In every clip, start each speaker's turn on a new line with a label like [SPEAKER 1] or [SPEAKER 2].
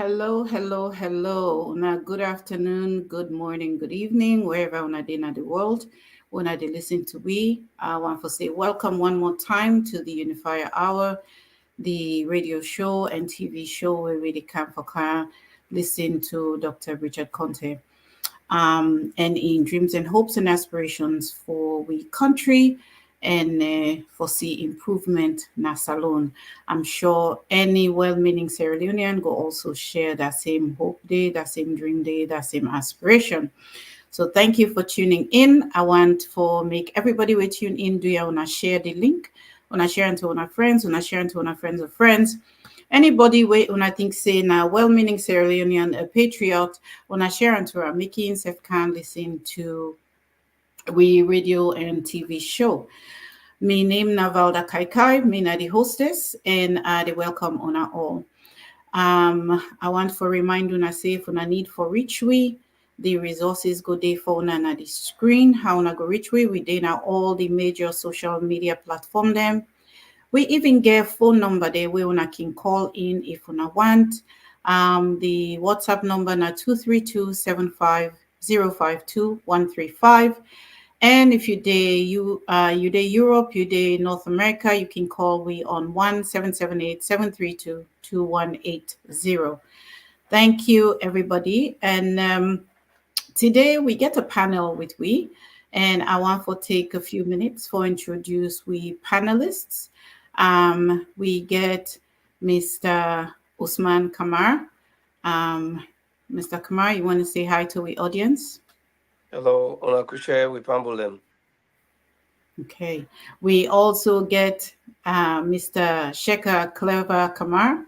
[SPEAKER 1] Hello, hello, hello. Now, good afternoon, good morning, good evening, wherever una dey in the world, when I listen to we. I want to say welcome one more time to the Unifier Hour, the radio show and TV show where we dey come for car listen to Dr. Richard Conte. And in dreams and hopes and aspirations for we country and foresee improvement na salon. I'm sure any well-meaning Sierra Leonean will also share that same hope day, that same dream day, that same aspiration. So thank you for tuning in. I want for make everybody we tune in do you wanna share the link, wanna share it to our friends, wanna share it to our friends of friends. Anybody we when I think say now well-meaning Sierra Leonean, a patriot, wanna share it to our making self can listen to we radio and TV show. Me name na Valda Kaikai, me na the hostess, and the welcome on our all. I want for remind una say if una need for reach we, the resources go there for una na the screen. How una go reach we dey now all the major social media platform them. We even get phone number there where una can call in if una want. The WhatsApp number na 23275052135. And if you day Europe, you day North America, you can call we on 1-778-732-2180. Thank you, everybody. And today we get a panel with we, and I want to take a few minutes for introduce we panelists. We get Mr. Usman Kamar. Mr. Kamar, you want to say hi to the audience?
[SPEAKER 2] Hello, Onakuche with Pambolem.
[SPEAKER 1] Okay. We also get Mr. Shekhar Clever Kamar.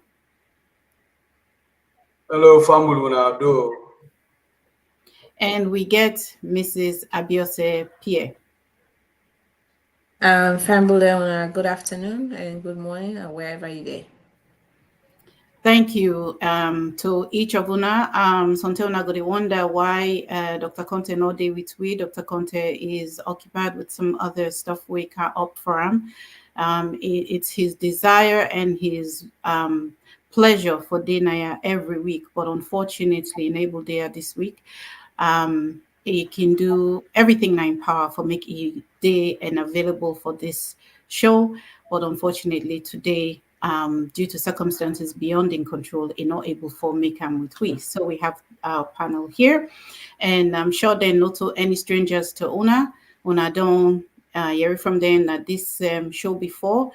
[SPEAKER 3] Hello, Fambul do.
[SPEAKER 1] And we get Mrs. Abiose Pierre.
[SPEAKER 4] Fambule, good afternoon and good morning, wherever you go.
[SPEAKER 1] Thank you to each of una. Sometimes una go to wonder why Dr. Conte no day with we. Dr. Conte is occupied with some other stuff we can up for him. It's his desire and his pleasure for dinner every week, but unfortunately, enable day this week. He can do everything in power for make it day and available for this show, but unfortunately today, due to circumstances beyond in control, is not able for make him with we. So we have our panel here, and I'm sure they're not to any strangers to Una. Una don't hear from them at this show before.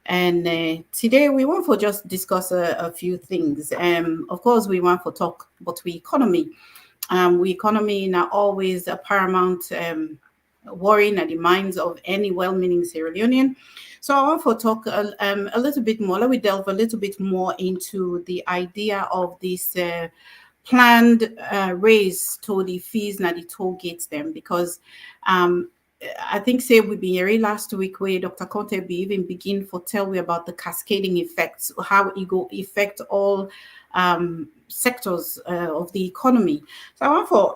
[SPEAKER 1] And today we want to just discuss a few things. Of course, we want to talk about the economy. We economy now always a paramount worry in the minds of any well-meaning Sierra Leonean. So I want to talk a little bit more. Let me delve a little bit more into the idea of this planned raise to the fees now the toll gates them, because I think say we been here last week where Dr. Conte be even begin for tell me about the cascading effects, how it go affect all sectors of the economy. So I want for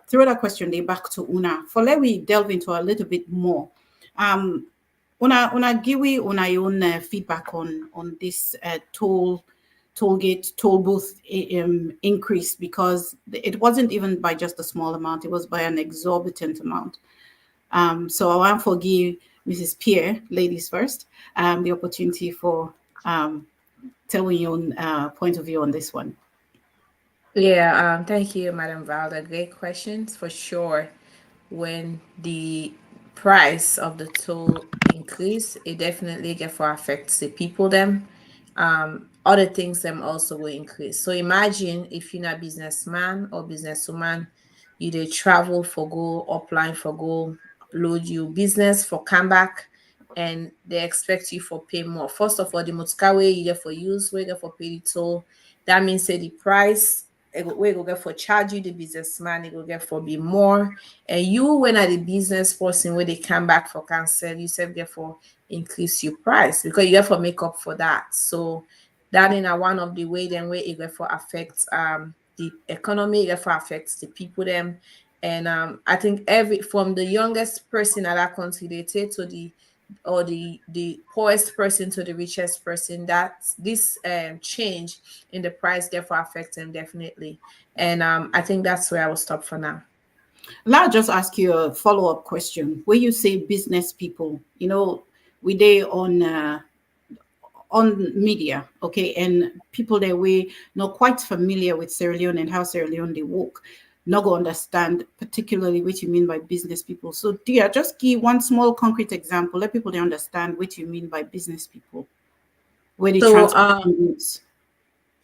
[SPEAKER 1] throw that question back to Una. For let me delve into a little bit more. Una give we una own feedback on this toll gate toll booth increase, because it wasn't even by just a small amount; it was by an exorbitant amount. So I want to give Mrs. Pierre, ladies first, the opportunity for telling your own point of view on this one.
[SPEAKER 4] Yeah, thank you, Madam Valda. Great questions for sure. When the price of the toll increase, it definitely get for affects the people them. Other things them also will increase. So imagine if you're not a businessman or businesswoman, you they travel for go, upline for go, load you business for come back, and they expect you for pay more. First of all, the motorway you get for use, we get for pay the toll. That means say the price we go get for charge you the businessman, it go get for be more. And you when are the business person where they come back for cancel, you said get for increase your price because you have to make up for that. So that in a one of the way then way it get for affects the economy, it get for affects the people them. And I think every from the youngest person at that country they take to the or the poorest person to the richest person, that this change in the price therefore affects them definitely. And I think that's where I will stop for now.
[SPEAKER 1] I'll just ask you a follow-up question. When you say business people, we they on media, okay, and people that we not quite familiar with Sierra Leone and how Sierra Leone they work, not going to understand particularly what you mean by business people. So, dear, just give one small concrete example. Let people they understand what you mean by business people, where they
[SPEAKER 4] So
[SPEAKER 1] transport goods.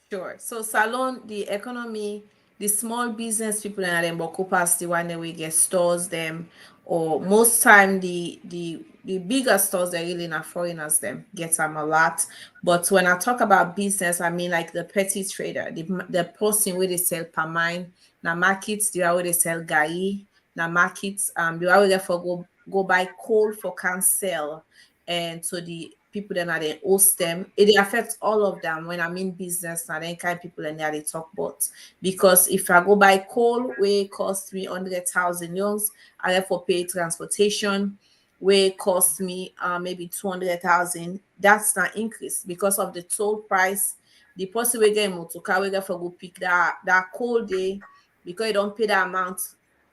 [SPEAKER 4] sure. So salon, the economy, the small business people and them Bokupas, the one that we get stores them, or most time the bigger stores they really not foreigners them get them a lot. But when I talk about business, I mean like the petty trader, the person where they sell palmine, na markets, the way they sell gai, na markets, the way they for go buy coal for can sell, and so the people that are they host them, it affects all of them. When I'm in business and then kind of people and they talk about, because if I go buy coal where it cost me 100,000 euros, I therefore pay transportation where it cost me maybe 200,000. That's not increase because of the toll price. The person we get motor car we get for go pick that coal day, because you don't pay that amount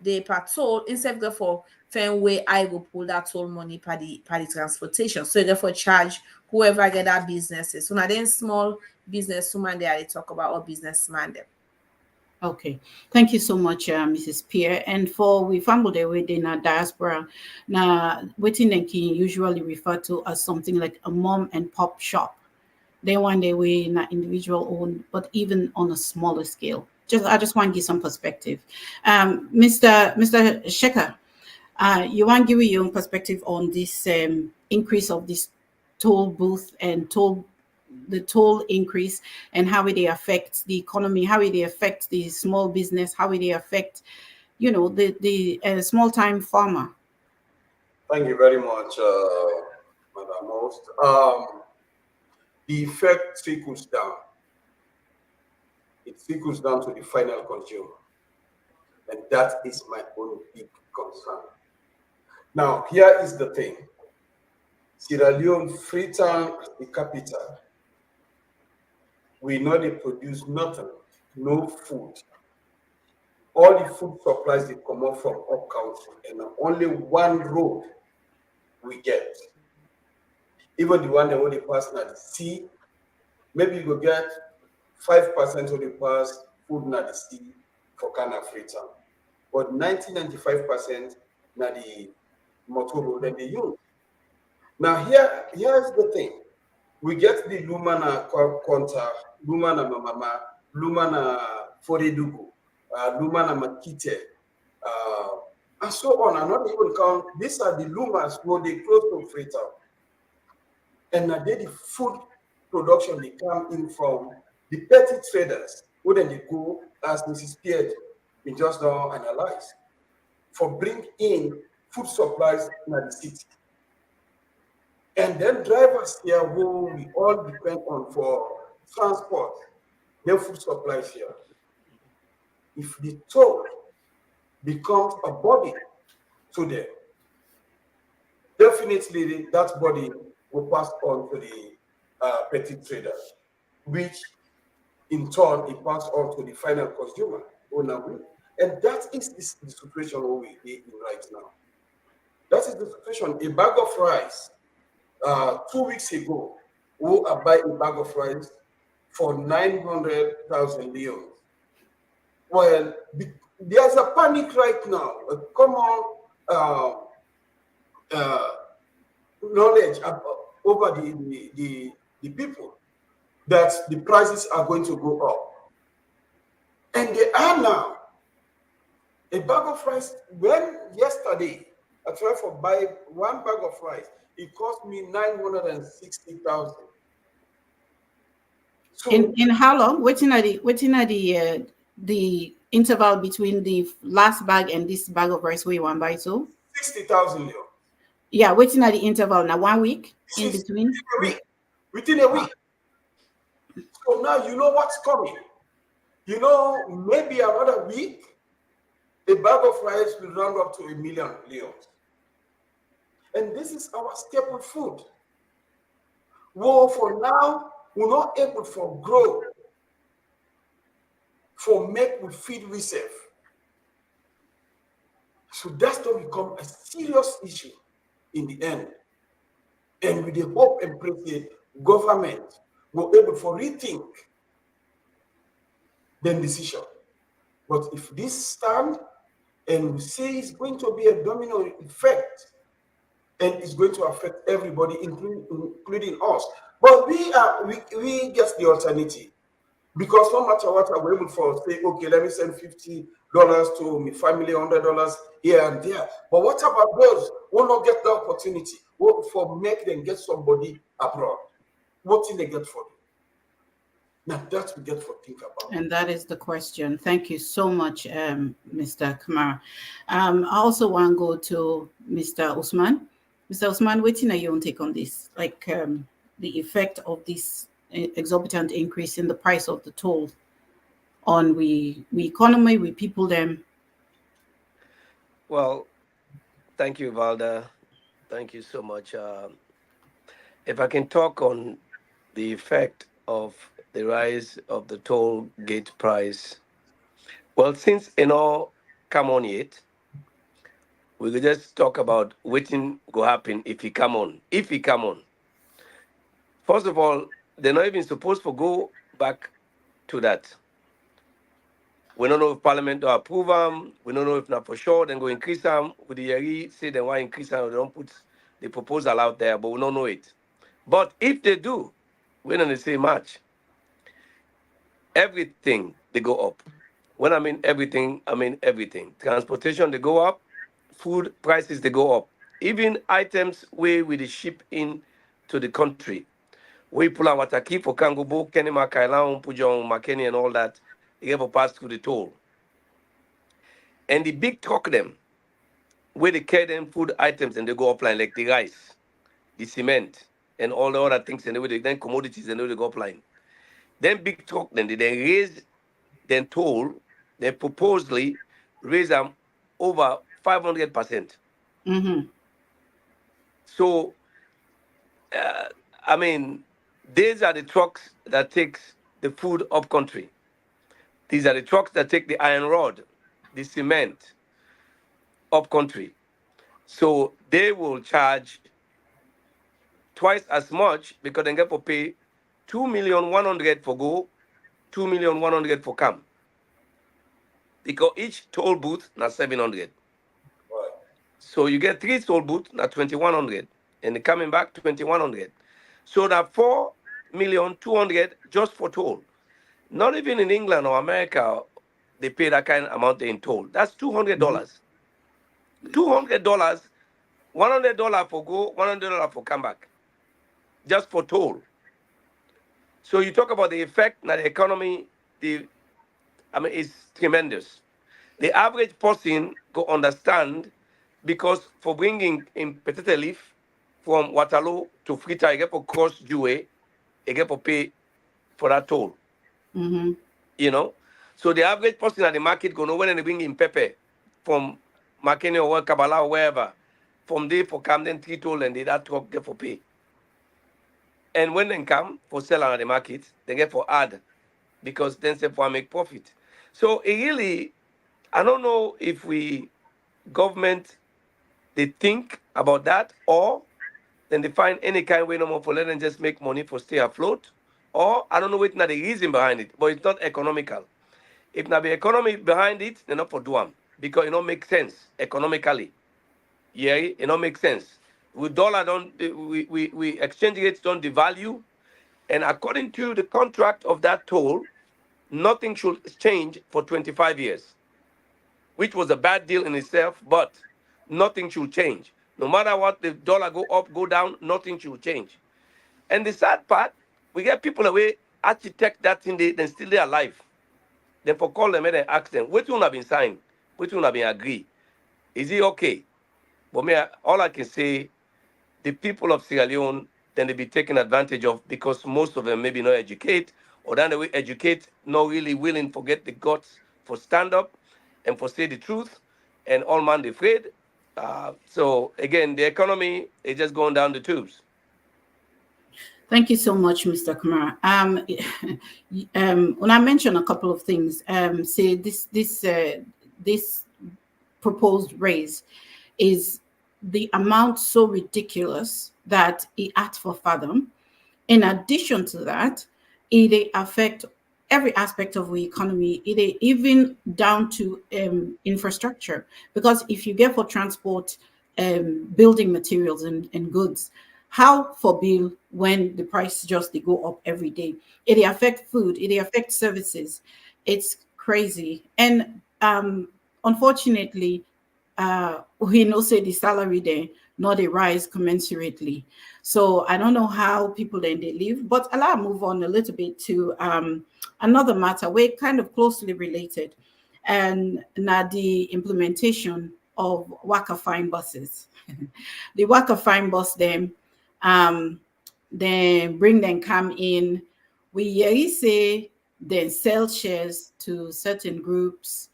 [SPEAKER 4] they per toll, instead of for fair way I will pull that toll money per the transportation. So therefore charge whoever get that businesses. So now then small business woman there they talk about, or businessman them.
[SPEAKER 1] Okay, thank you so much, Mrs. Pierre. And for we family within a diaspora, now waiting and can usually refer to as something like a mom and pop shop. They one day we not individual own, but even on a smaller scale. I just want to give some perspective. Mr. Shekhar, you want to give your own perspective on this increase of this toll booth and the toll increase, and how it affects the economy, how it affects the small business, how it affects the small time farmer.
[SPEAKER 3] Thank you very much, Madam Host. The effect trickles down. It trickles down to the final consumer. And that is my own big concern. Now, here is the thing. Sierra Leone, Freetown, the capital, we know they produce nothing, no food. All the food supplies they come up from up country, and only one road we get. Even the one that only pass at the sea, maybe you go get 5% of the pass food na the sea for Ghana Freetown. But 95% na the motor road that they use. Now here's the thing. We get the Lumana Konta, Lumana Mama, Lumana Foredugu, Lumana Makite, and so on. And not even count, these are the Lumas who they close to Freetown. And now the food production they come in from the petty traders, who then they go, as Mrs. Pierre we just now analyze, for bring in food supplies in the city. And then drivers here who we all depend on for transport, their food supplies here. If the toll becomes a body to them, definitely that body will pass on to the petty traders, which in turn it passes on to the final consumer. And that is the situation we are in right now. That is the situation. A bag of rice, 2 weeks ago, we buy a bag of rice for 900,000 leons. Well, there's a panic right now, a common knowledge over the people that the prices are going to go up. And they are now. A bag of rice, when yesterday I tried to buy one bag of rice, it cost me 960,000. So
[SPEAKER 1] In how long? Waiting at the interval between the last bag and this bag of rice where you want to buy so?
[SPEAKER 3] 60,000 leo.
[SPEAKER 1] Yeah, waiting at the interval now 1 week in between.
[SPEAKER 3] Within a week. So now you know what's coming. You know, maybe another week, a bag of rice will round up to 1 million leons. And this is our staple food. Well, for now, we're not able to grow, for make we feed ourselves. So that's going to become a serious issue in the end. And with the hope and pray the government will able to rethink the decision. But if this stand and we say it's going to be a domino effect, and it's going to affect everybody, including us. But we get the alternative. Because no matter what, we're able to say, okay, let me send $50 to my family, $100 here and there. But what about those who will not get the opportunity? What for make them get somebody abroad? What thing they get for them? Now that's we get for think about.
[SPEAKER 1] And that is the question. Thank you so much, Mr. Kamara. I also want to go to Mr. Usman. Mr. Usman, waiting a your take on this, like the effect of this exorbitant increase in the price of the toll on we economy, we people them.
[SPEAKER 2] Well, thank you, Valda. Thank you so much. If I can talk on the effect of the rise of the toll gate price, well, since come on yet, we could just talk about waiting go happen if he come on. If he come on, first of all, they're not even supposed to go back to that. We don't know if Parliament will approve them. We don't know if not for sure. Then go increase them. With the Yeri say they want to increase them. They don't put the proposal out there, but we don't know it. But if they do, we're in the same match. Everything they go up. When I mean everything, I mean everything. Transportation they go up. Food prices they go up. Even items where we ship in to the country. We pull out wataki for Kangubo, Kenema, Kailan, Pujon, Makeni, and all that. They ever pass through the toll. And the big truck them, where they carry them food items and they go offline, like the rice, the cement, and all the other things, and then commodities, and they go offline. Then big truck then they raise then toll, they purposely raise them over 500%.
[SPEAKER 1] Mm-hmm.
[SPEAKER 2] So, I mean, these are the trucks that takes the food up country. These are the trucks that take the iron rod, the cement up country. So they will charge twice as much because they get to pay 2,100,000 for go, 2,100,000 for come. Because each toll booth na 700.
[SPEAKER 3] Right.
[SPEAKER 2] So you get 3 toll booths na 2,100, and coming back 2,100. So that 4,200,000 just for toll. Not even in England or America, they pay that kind of amount in toll. That's $200. $200, $100 for go, $100 for come back, just for toll. So you talk about the effect on the economy. It's tremendous. The average person go understand because for bringing in potato leaf from Waterloo to Freetown, you get for cross Dewey, you get for pay for that toll.
[SPEAKER 1] Mm-hmm.
[SPEAKER 2] You know, so the average person at the market go know when they bring in pepper from Makeni or Kabbalah or wherever, from there for Camden 3 toll and they that truck get for pay. And when they come for sell at the market, they get for add because then say for make profit. So it really, I don't know if we government they think about that, or then they find any kind of way no more for let them just make money for stay afloat, or I don't know what's not the reason behind it, but it's not economical. If not the economy behind it, they're not for do them because it don't make sense economically. Yeah, it don't make sense. With dollar don't we exchange rates don't devalue, and according to the contract of that toll, nothing should change for 25 years, which was a bad deal in itself, but nothing should change. No matter what the dollar go up, go down, nothing should change. And the sad part, we get people away architect that thing, then still they alive. Then for call them and then ask them, which one have been signed? Which one have been agreed? Is it okay? But me, all I can say, the people of Sierra Leone, then they be taken advantage of because most of them maybe not educate, or then they educate, not really willing to get the guts for stand up and for say the truth, and all man afraid. So again, the economy is just going down the tubes.
[SPEAKER 1] Thank you so much, Mr. Kumar. When I mentioned a couple of things, say this proposed raise is the amount so ridiculous that it acts for fathom. In addition to that, it affect every aspect of the economy, even down to infrastructure. Because if you get for transport, building materials and goods, how for bill when the price just they go up every day? It affect food, it affect services. It's crazy. And unfortunately, we know say the salary there not a rise commensurately. So I don't know how people then they live, but allow move on a little bit to another matter where kind of closely related, and now the implementation of Waka Fine buses. The Waka Fine bus them, then bring them come in. We hear say then sell shares to certain groups,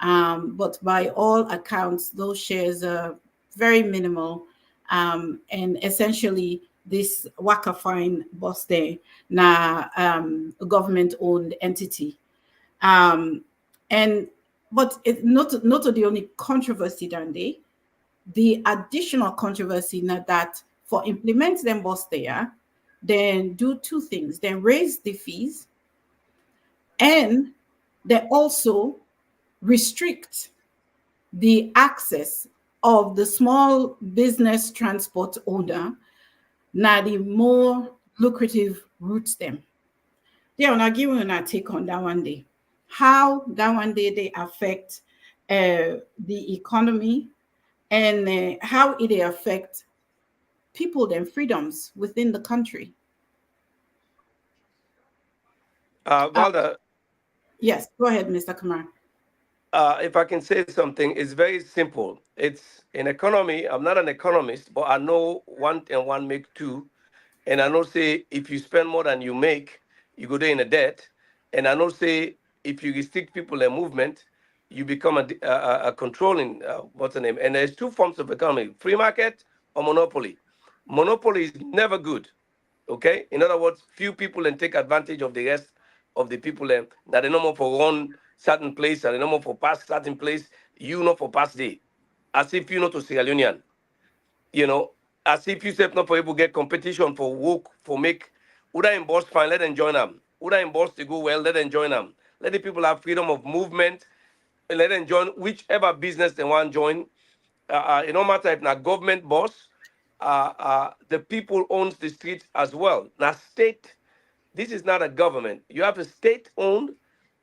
[SPEAKER 1] but by all accounts, those shares are very minimal. And essentially, this Waka Fine bus there, now a government-owned entity. Um, and but it not the only controversy than the additional controversy now that for implement them bus there, then do two things: then raise the fees, and they also restrict the access of the small business transport owner, now the more lucrative routes them. They are not giving a take on that one day. How that one day they affect the economy, and how it affect people and freedoms within the country. Uh,
[SPEAKER 2] Valda,
[SPEAKER 1] yes, go ahead, Mr. Kumar.
[SPEAKER 2] if I can say something, it's very simple. It's in economy. I'm not an economist, but I know one and one make two. And I know say if you spend more than you make, you go there in a debt. And I know say if you restrict people and movement, you become a controlling what's the name. And there's two forms of economy: free market or monopoly. Monopoly is never good. Okay. In other words, few people and take advantage of the rest of the people and that they no more for one certain place and they no more for pass certain place. You know for pass day, as if you know to Sierra Leonean, you know, as if you said not for able to get competition for work, for make Uda in boss fine, let them join them. Uda in boss to go well, let them join them. Let the people have freedom of movement and let them join whichever business they want to join. It no matter if not government boss, the people owns the streets as well. Now state, this is not a government. You have a state owned,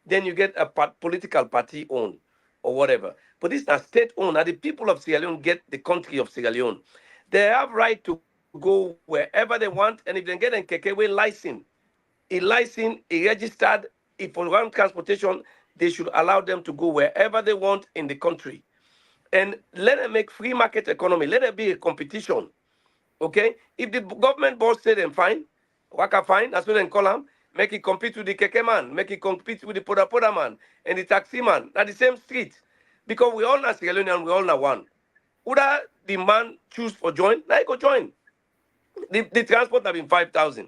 [SPEAKER 2] then you get a political party owned or whatever. But this is not state owned. Now the people of Sierra Leone get the country of Sierra Leone. They have right to go wherever they want, and if they get a KKW license, a registered, if for one transportation, they should allow them to go wherever they want in the country. And let them make free market economy. Let there be a competition. Okay? If the government boss say them fine, Waka fine, that's what they call them, make it compete with the keke man, make it compete with the poda poda man and the taxi man at the same street. Because we all know Sierra Leone, we all know one. Uda the man choose for join, now he go join. The transport have been 5,000.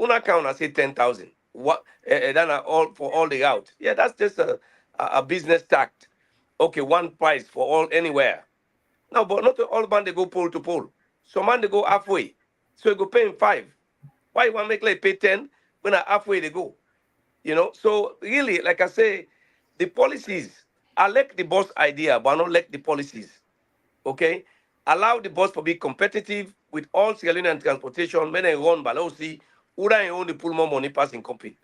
[SPEAKER 2] Una count I say 10,000. What then all for all the route. Yeah, that's just a business tact. Okay, one price for all anywhere. No, but not all man they go pole to pole. Some man they go halfway. So you go pay him 5. Why you want to make like pay 10 when halfway they go? You know, so really, like I say, the policies, I like the boss idea, but I don't like the policies. Okay? Allow the bus to be competitive with all Sierra Leonean transportation when they run by see who don't own the pull more money passing company.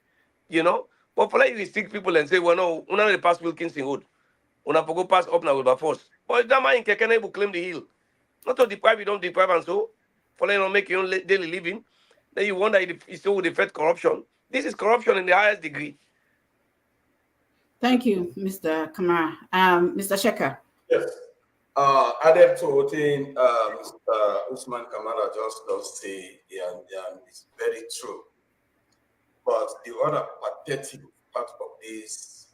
[SPEAKER 2] You know? But for like you restrict people and say, well, no, una they pass Wilkinson Road. Una go pass up now with by force. But that man in Kekene will claim the hill. Not to deprive, you don't deprive and so. For like not make your own daily living. Then you wonder if it's still with the Fed corruption. This is corruption in the highest degree.
[SPEAKER 1] Thank you, Mr. Kamara. Mr. Shekhar.
[SPEAKER 3] Yes. Added to what Mr. Usman Kamara just does say, and it's very true. But the other pathetic part of this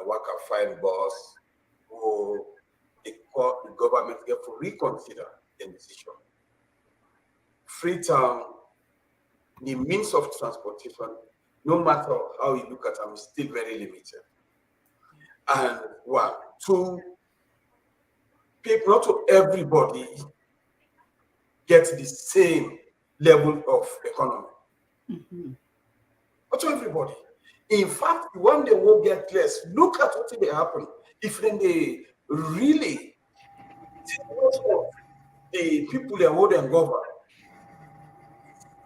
[SPEAKER 3] Waka Fine boss, who the government get to reconsider the decision. Freetown, the means of transportation, no matter how you look at them, is still very limited. And one, two, people, not to everybody gets the same level of economy.
[SPEAKER 1] Mm-hmm.
[SPEAKER 3] Not to everybody. In fact, when they will get less, look at what they happen. If then they really the people they hold and govern,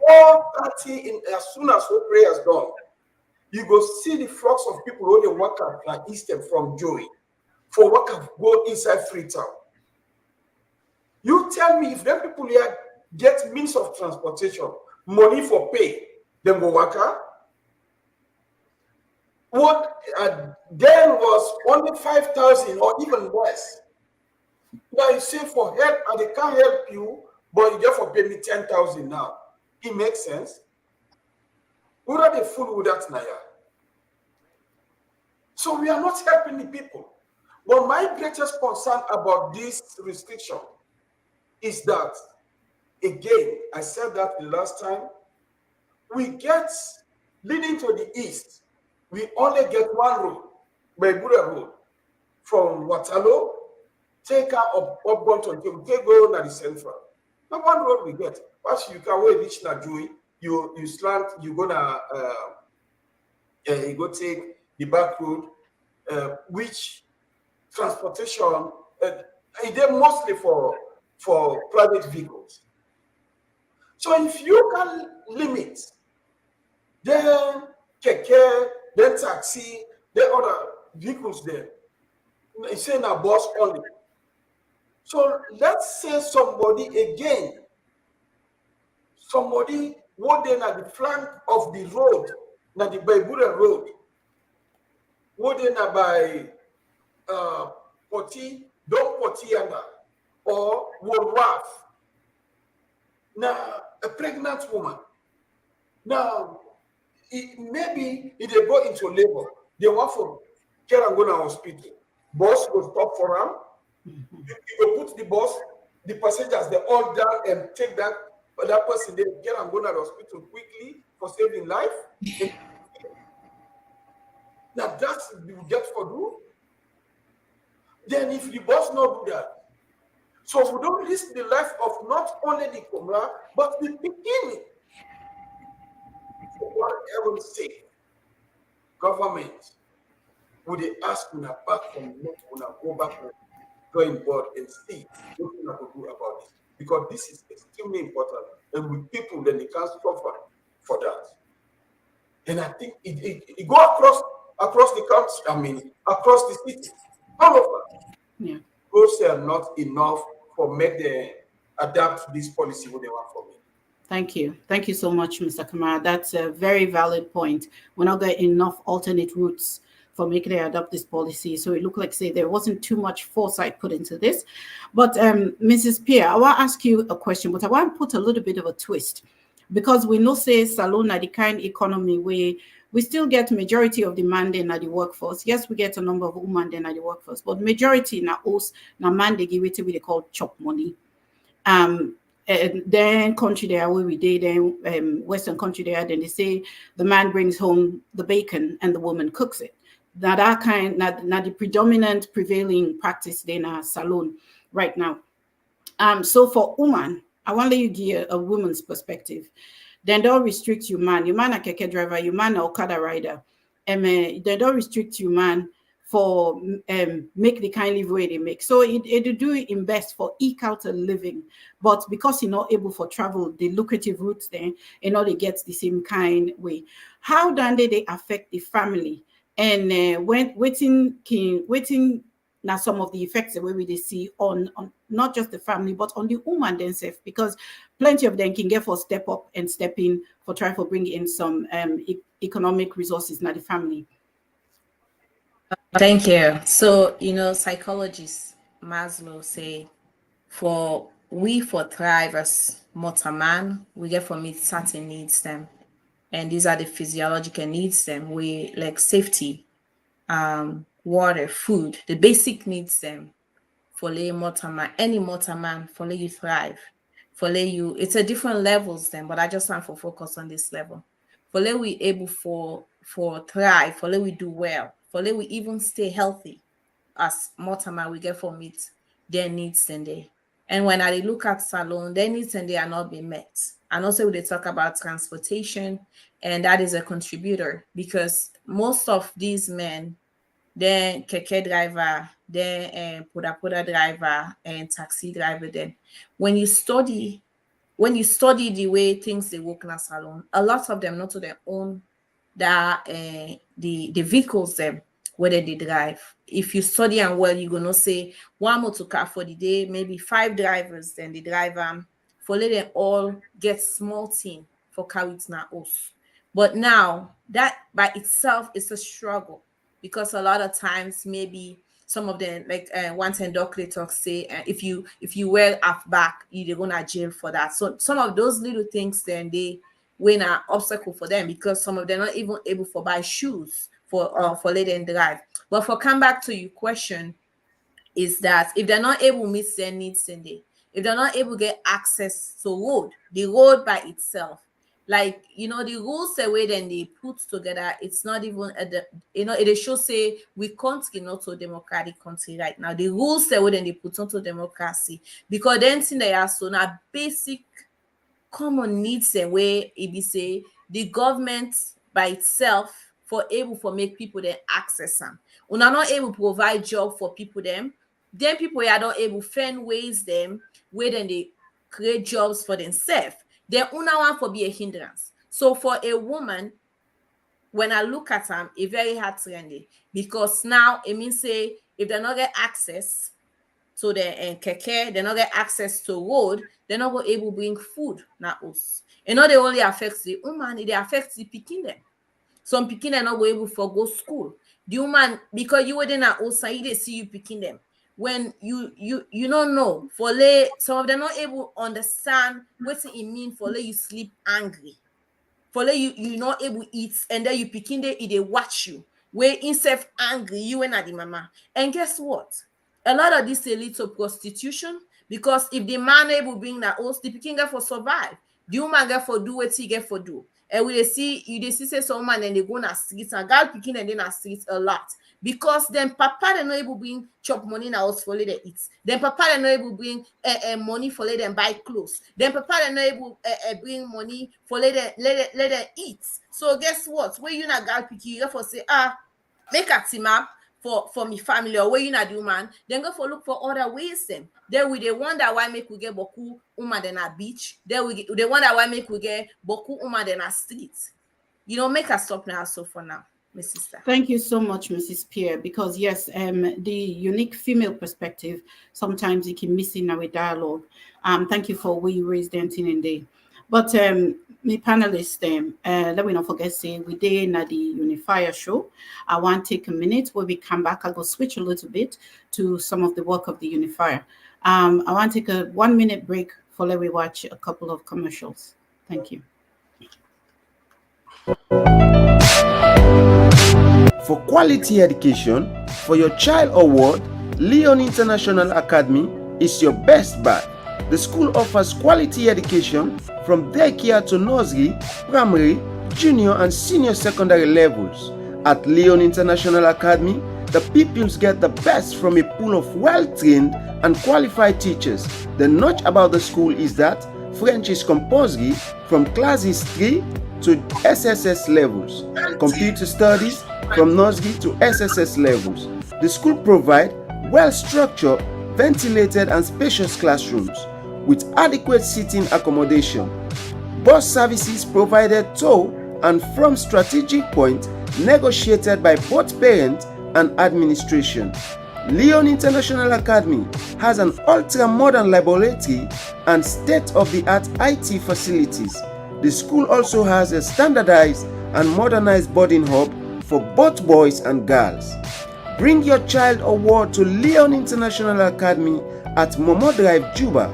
[SPEAKER 3] 4:30 as soon as whole prayer is done, you go see the flocks of people who they work at like Eastern from Joey for work go inside Freetown. You tell me if them people here get means of transportation, money for pay, then go work out. What then was only 5,000 or even less. Now you say for help and they can't help you, but you therefore pay me 10,000 now. It makes sense. Who are they fool with that, Naya? So we are not helping the people. But my greatest concern about this restriction is that, again, I said that the last time, we get leading to the east, we only get one road, Beibura Road, from Waterloo, take her up Bonton, take go to the central. Now one road we get. Once you can wait reach Najui, you slant, you gonna you go take the back road, which transportation is there mostly for private vehicles. So if you can limit, then keke, then taxi, then other vehicles there, it's saying a bus only. So let's say somebody again, somebody would then at the flank of the road, na the Baibura Road, would then by Poti, Don Potiana, or Wolwaf. Now, a pregnant woman. Now, maybe if they go into labor, they want for Kerangona Hospital. Bus will stop for them. You will put the bus, the passengers, they all down and take that person, they get and go to the hospital quickly for saving life. Now that's what you get for do. Then if the boss not do that, so we don't risk the life of not only the Komra, but the beginning. For whatever sake, government would they ask una back from not una go back to drawing board and see what we have to do about this. Because this is extremely important. And with people, then they can't suffer for that. And I think it go across the country, I mean, across the city. All of that.
[SPEAKER 1] Yeah.
[SPEAKER 3] Those are not enough for make them adapt this policy what they want for me.
[SPEAKER 1] Thank you. Thank you so much, Mr. Kamara. That's a very valid point. We're not getting enough alternate routes for making them adopt this policy. So it looked like, say, there wasn't too much foresight put into this. But Mrs. Pierre, I want to ask you a question, but I want to put a little bit of a twist. Because we know, say, Salon are the kind economy where we still get majority of the man then at the workforce. Yes, we get a number of women then at the workforce, but majority na us na man they give it to what they call chop money. And then country there where we did, then Western country there, then they say the man brings home the bacon and the woman cooks it. Now that kind, now the predominant prevailing practice in our salon right now. So for woman, I want to let you give a woman's perspective. Then don't restrict you man. You man a keke driver, you man a Okada rider. They don't restrict you man for make the kind of way they make. So it do in best for eke out a living. But because you're not able for travel, the lucrative routes there, they get the same kind way. How then they affect the family? And when waiting now some of the effects the way we see on not just the family but on the woman themselves, because plenty of them can get for step up and step in for try for bring in some economic resources now the family.
[SPEAKER 4] Thank you. So psychologists Maslow say for thrive as mortal man, we get for meet certain needs them. And these are the physiological needs them. We like safety, water, food, the basic needs them for lay motorman, any motorman, for lay you thrive, for lay you, it's a different levels then, but I just want to focus on this level. For lay we able for thrive, for lay we do well, for lay we even stay healthy as motorman we get for meet their needs in there. And when I look at salon, their needs and they are not being met. And also they talk about transportation, and that is a contributor because most of these men, then keke driver, then poda driver and taxi driver, then when you study the way things they work in a salon, a lot of them not to their own that the vehicles them whether they drive. If you study and well, you're gonna say one motor car for the day, maybe 5 drivers, then the driver for let them all get small team for carry it now us. But now that by itself is a struggle because a lot of times maybe some of them like once and doctor talk say if you wear half back you're gonna jail for that. So some of those little things then they win an obstacle for them because some of them not even able to buy shoes for let them drive. But for come back to your question is that if they're not able to meet their needs in there, if they're not able to get access to the road by itself, like the rules the way then they put together, it's not even it should say we can't get not to democratic country right now. The rules the way then they put onto democracy because then thing they are so now basic common needs the way it be say the government by itself for able for make people then access them. When are not able to provide job for people then people are not able to find ways them where then they create jobs for themselves. Then una one for be a hindrance. So for a woman, when I look at them, it's very hard trendy because now it means say if they not get access to the keke, they not get access to road, they're not going able to bring food now us. And not they only affects the woman, it affects the pikin them. Some pikin are not going able for go school. The woman because you wouldn't also they see you picking them. When you don't know for lay some of them not able to understand what it mean for lay you sleep angry, for lay you not able to eat and then you picking they watch you where instead angry you and the mama. And guess what? A lot of this leads to prostitution because if the man able bring that host, the picking get for survive, the woman get for do what he get for do. And we see say some man and they go na streets and girl picking and then na streets a lot. Because then papa they not able bring chop money in house for let them eat. Then papa they not able bring money for let them buy clothes. Then papa they not able bring money for let them eat. So guess what? When you na girl picky, you for say make a team up for me family or where you na do man. Then go for look for other ways them. Then we they wonder why make we get boku woman than a beach. Then they wonder why make we get boku woman than a street. Make us stop now. So for now. My sister.
[SPEAKER 1] Thank you so much, Mrs. Pierre, because yes, the unique female perspective, sometimes it can miss in our dialogue. Thank you for we raised them in day. But me panelists, let me not forget say we did at the Unifier show. I want to take a minute when we come back. I'll go switch a little bit to some of the work of the Unifier. I want to take a 1 minute break for let me watch a couple of commercials. Thank you.
[SPEAKER 5] For quality education for your child or ward, Leone International Academy is your best bet. The school offers quality education from daycare to nursery, primary, junior and senior secondary levels. At Leone International Academy, the pupils get the best from a pool of well-trained and qualified teachers. The notch about the school is that French is compulsory from classes 3 to SSS levels. Computer studies from nursery to SSS levels. The school provides well-structured, ventilated and spacious classrooms with adequate seating accommodation. Bus services provided to and from strategic points negotiated by both parents and administration. Leone International Academy has an ultra-modern laboratory and state-of-the-art IT facilities. The school also has a standardized and modernized boarding hub for both boys and girls. Bring your child or ward to Leone International Academy at Momo Drive, Juba.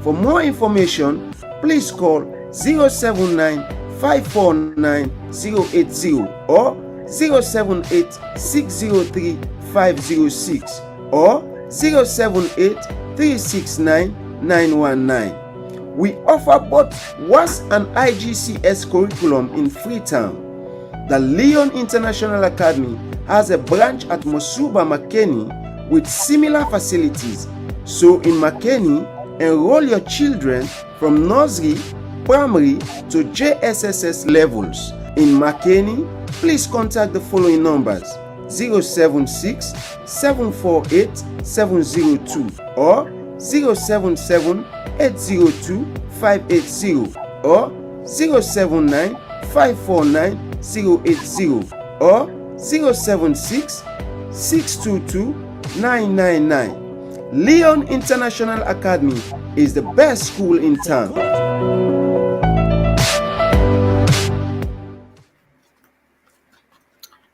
[SPEAKER 5] For more information, please call 079-549-080 or 078-603-506 or 078 369 919. We offer both WAS and IGCS curriculum in Freetown. The Leon International Academy has a branch at Mosuba, Makeni with similar facilities. So in Makeni, enroll your children from nursery, primary to JSSS levels. In Makeni, please contact the following numbers: 076 748 702 or 077 802 580 or 079 549 080 or 076 622 999. Leon International Academy is the best school in town.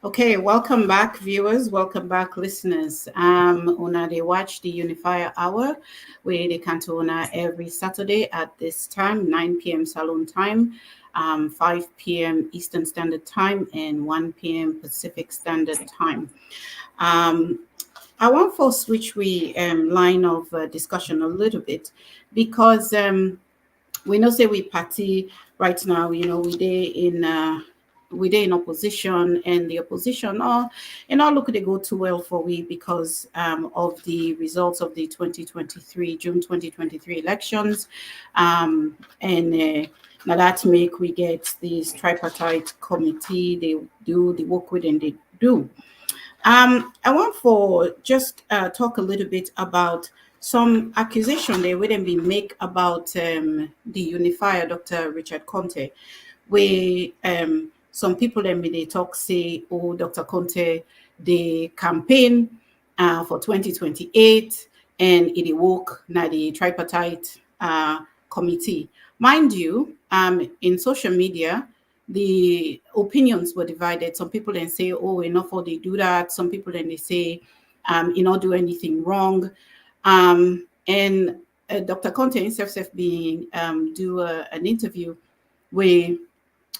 [SPEAKER 1] Okay, welcome back, viewers. Welcome back, listeners. Una they watch the Unifier Hour, where they can to Una every Saturday at this time, 9 p.m. Salon time, 5 p.m. Eastern Standard Time, and 1 p.m. Pacific Standard Time. I want to switch line of discussion a little bit, because we know say we party right now. You know, we in opposition, and the opposition look, they go too well for we because of the results of the June 2023 elections, and now that make we get this tripartite committee. They do the work with, and they do. I want for just talk a little bit about some accusation they wouldn't be make about the unifier, Dr. Richard Conte, where some people they talk say, oh, Dr. Conte, the campaign for 2028, and it work now the tripartite committee. Mind you, in social media, the opinions were divided. Some people then say, oh, enough for they do that. Some people then they say, not do anything wrong. And Dr. Conte himself being do an interview where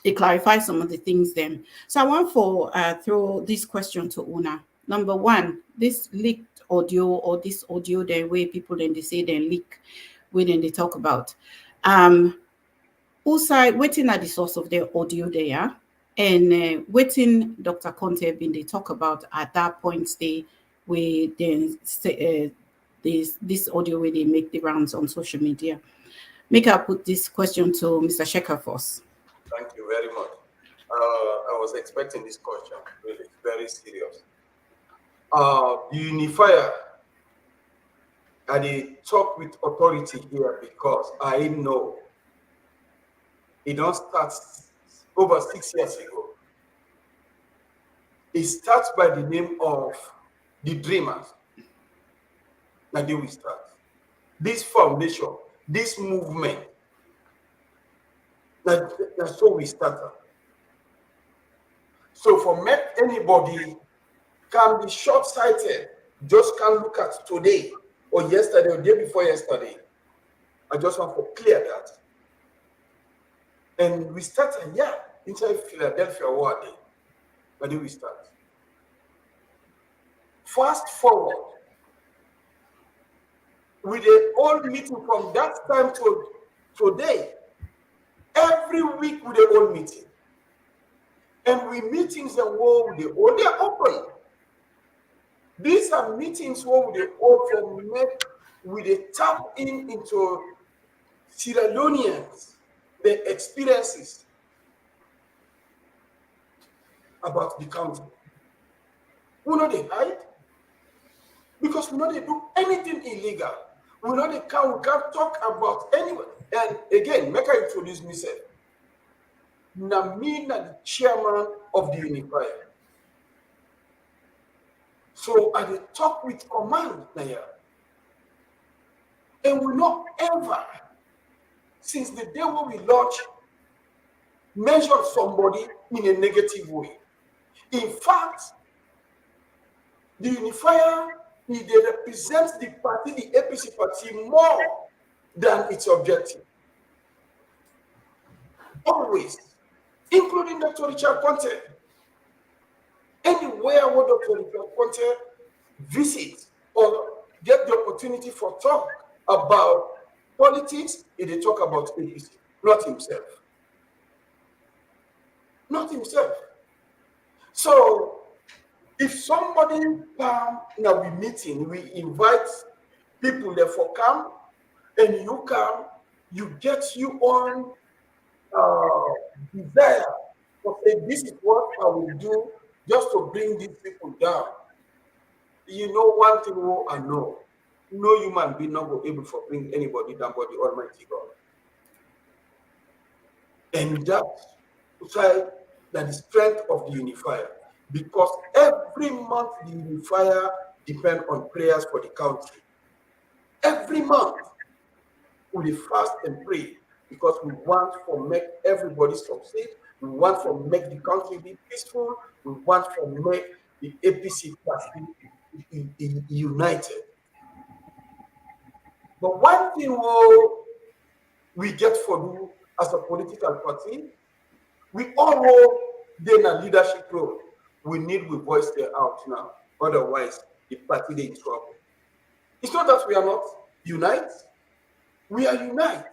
[SPEAKER 1] they clarify some of the things then. So I want for throw this question to Una. Number one, this leaked audio, or this audio the way people then they say they leak, when they talk about. Also, waiting at the source of their audio there, and waiting Dr. Conte been they talk about at that point they where then this audio where they make the rounds on social media. Make I put this question to Mr. Shekhar first.
[SPEAKER 3] Thank you very much. I was expecting this question, really, very serious. The unifier, I talk with authority here because I know it don't start over 6 years ago. It starts by the name of the Dreamers. Like we start. This foundation, this movement, that's how we started. So for make anybody can be short-sighted, just can look at today or yesterday or day before yesterday. I just want to clear that. And we started, inside Philadelphia one day. Where do we start? Fast forward. With the old meeting from that time to today, every week with the old meeting. And we meetings and war with the old, they are open. These are meetings where we open, with a tap into Sierra Leoneans, their experiences about the country. We know they hide because we know they do anything illegal. We know they can't talk about anyone. And again, make I introduce myself. Namina, the chairman of the Unifier. So I did talk with command there. And we not ever, since the day when we launched, measure somebody in a negative way. In fact, the Unifier, they represent the party, the APC party, more than its objective. Always, including Dr. Richard Conte. Anywhere where Dr. Richard Conte visits or get the opportunity for talk about politics, they talk about APC, not himself. Not himself. So if somebody come in a meeting, we invite people there for come, and you come, you get your own desire to say, this is what I will do just to bring these people down. You know one thing I know. No human being not go able to bring anybody down but the Almighty God. And that's why the strength of the Unifier. Because every month the Unifier depends on prayers for the country. Every month we fast and pray because we want to make everybody succeed. We want to make the country be peaceful. We want to make the APC party united. But one thing we get for you as a political party, we all know they're a leadership role. We need to voice them out now. Otherwise, the party is in trouble. It's not that we are not united. We are united.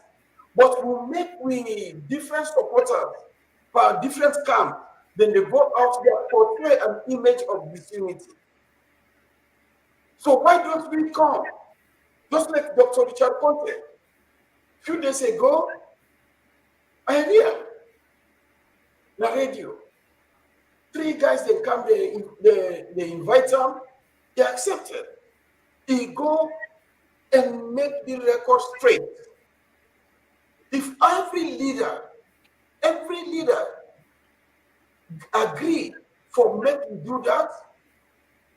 [SPEAKER 3] But we different supporters for different camps. Then they go out there portray an image of disunity. So why don't we come? Just like Dr. Richard Conte. A few days ago, I hear the radio. 3 guys, they come, they invite them, they accepted. He go and make the record straight. If every leader agree for make you do that,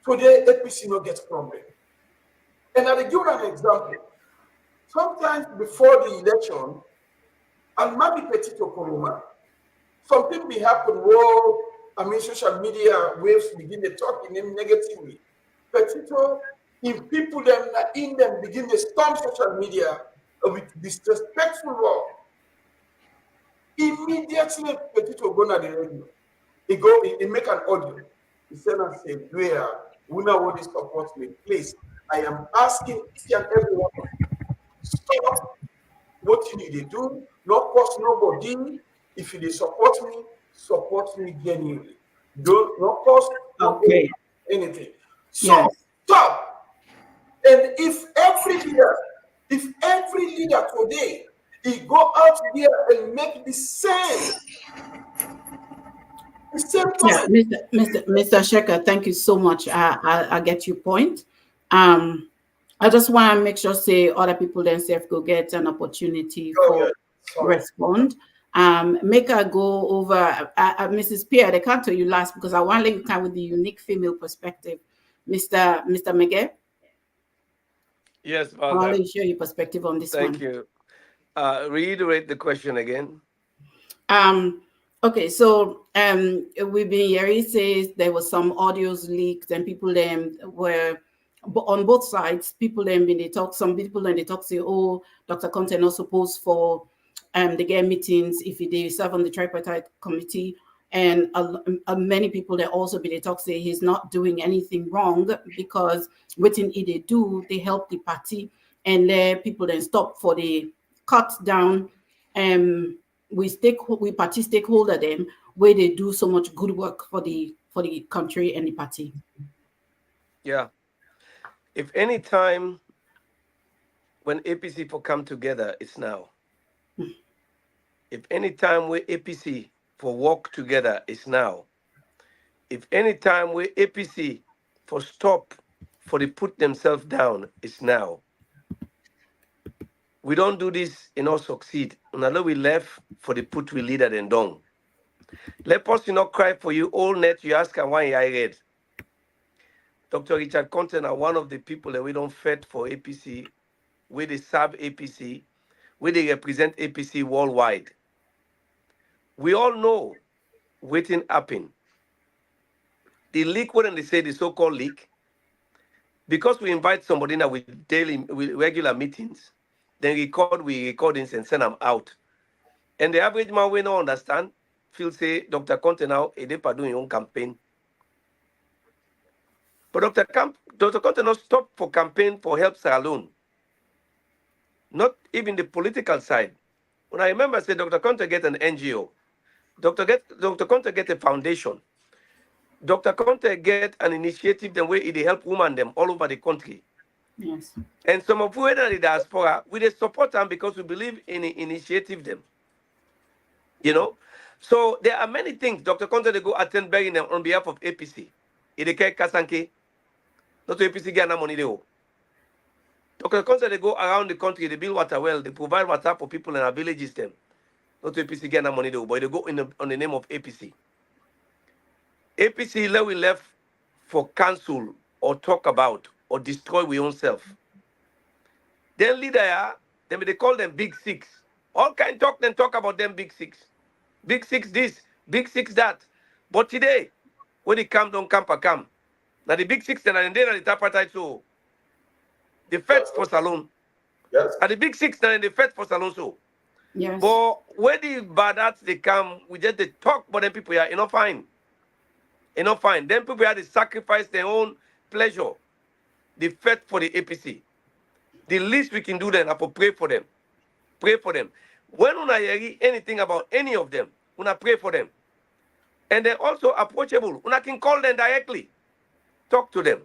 [SPEAKER 3] today APC no get problem. And I'll give you an example. Sometimes before the election, and maybe Petito Koruma, some things may happen where social media waves begin to talk in him negatively. Petito, if people in them begin to storm social media with disrespectful word, immediately Petito go to the radio. He make an audio. He said and say, where Una want to support me, please. I am asking each and everyone, stop what you need to do, not cost nobody. If you support me genuinely. Don't not cost anything. So stop. And if every leader today he go out there and make the same
[SPEAKER 1] yeah, Mr. Shekhar, thank you so much. I get your point. I just want to make sure say other people themselves go get an opportunity for respond. Make her go over Mrs. Pierre. They can't tell you last because I want to link time with the unique female perspective. Mr. Mege.
[SPEAKER 2] Yes,
[SPEAKER 1] I want to share your perspective on this one.
[SPEAKER 2] Thank you. Reiterate the question again.
[SPEAKER 1] Okay, so we've been hearing says there was some audios leaked and people then were on both sides. People then when they talk, some people then they talk say, oh, Dr. Conte not supposed for the game meetings if they serve on the tripartite committee, and many people that also be they talk say he's not doing anything wrong because within it they do they help the party and let people then stop for the cut down. We party stakeholder them where they do so much good work for the country and the party.
[SPEAKER 2] Yeah. If any time when APC for come together, it's now. If any time we APC for work together, it's now. If any time we APC for stop for they put themselves down, it's now. We don't do this and not succeed. Until we left for the put we leader and down. Let us not cry for you all net. You ask and why I read. Dr. Richard Conte are one of the people that we don't fight for APC, where they serve APC, where they represent APC worldwide. We all know waiting happen. The leak, when they say the so-called leak, because we invite somebody now with regular meetings, then we recordings and send them out. And the average man we don't understand, feel say Dr. Conte now, they doing own campaign. But Dr. Conte not stop for campaign for help Sierra Leone. Not even the political side. When I remember, I said Dr. Conte get an NGO. Dr. Conte get a foundation. Dr. Conte get an initiative the way it help women them all over the country.
[SPEAKER 1] Yes.
[SPEAKER 2] And some of we in the diaspora, we they support them because we believe in the initiative them. You know? So there are many things Dr. Conte they go attend begging them on behalf of APC. Ideke Kasanke, not to APC get money they owe. Dr. Conte they go around the country, they build water well, they provide water for people in our villages them. Not to APC get money they owe, but they go on the name of APC. APC let we left for cancel or talk about or destroy we own self. Then leader, then they call them big six. All kind talk then talk about them big six. Big six this, big six that. But today, when they come down camp. Now the big six then and then the tripartite so the feds for Salon.
[SPEAKER 3] Yes.
[SPEAKER 2] And the big six then the feds for Salon so.
[SPEAKER 1] Yes.
[SPEAKER 2] But when the bad acts they come, we just they talk, but then people are enough fine. Enough fine. Then people had to sacrifice their own pleasure. They fed for the APC. The least we can do then is to pray for them. Pray for them. When una hear anything about any of them, una pray for them. And they're also approachable. Una can call them directly. Talk to them.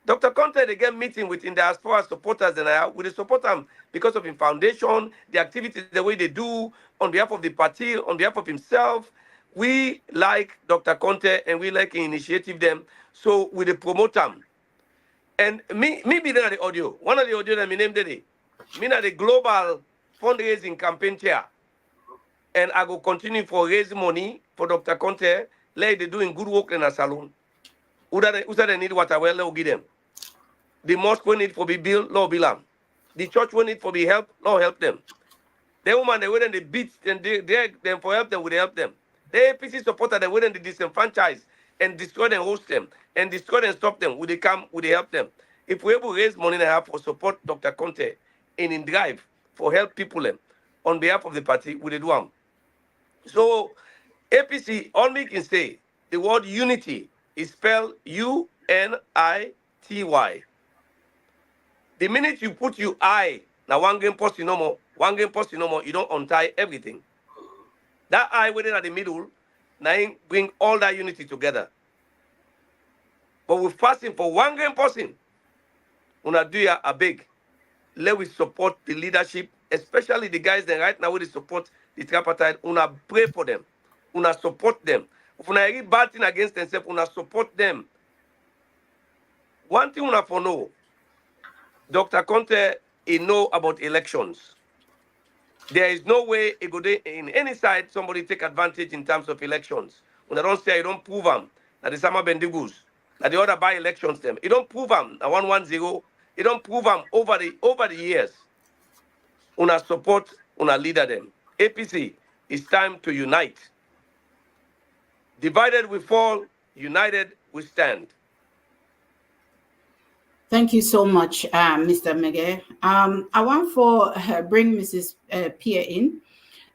[SPEAKER 2] Dr. Conte, they get meeting with in diaspora supporters and we support them because of his foundation, the activities, the way they do on behalf of the party, on behalf of himself. We like Dr. Conte and we like initiative them. So we promote them. And me be there at the audio. One of the audio that me named today. Me na the global fundraising campaign chair. And I go continue for raise money for Dr. Conte. Like they doing good work in a salon. Who they need water well, they'll give them. The mosque will need for be built, Lord bill them. The church will need for be help, Lord help them. The woman they wouldn't they beat and they for help them, would help them. The APC supporter they wouldn't they disenfranchise and destroy them, host them, and destroy and stop them. Would they come? Would they help them? If we able to raise money and for support Dr. Conte in drive for help people them on behalf of the party, would they do them? So APC, all me can say the word unity is spelled UNITY. The minute you put I, now one game post no more, you don't untie everything. That I within at the middle, now bring all that unity together. But we're fasting for one game person. Una do ya a big. Let we support the leadership, especially the guys that right now we support the tripartite. Una pray for them. Una support them. If una any bad thing against themselves, una support them. One thing una for know, Dr. Conte, he know about elections. There is no way it go in any side somebody take advantage in terms of elections. When I don't say you don't prove them, that the Sama Bendigus, that the other by elections them. You don't prove them, a 110, you don't prove them over the years. Una support, una leader them. APC, it's time to unite. Divided we fall, united we stand.
[SPEAKER 1] Thank you so much, Mr. Mege. I want to bring Mrs. Pierre in.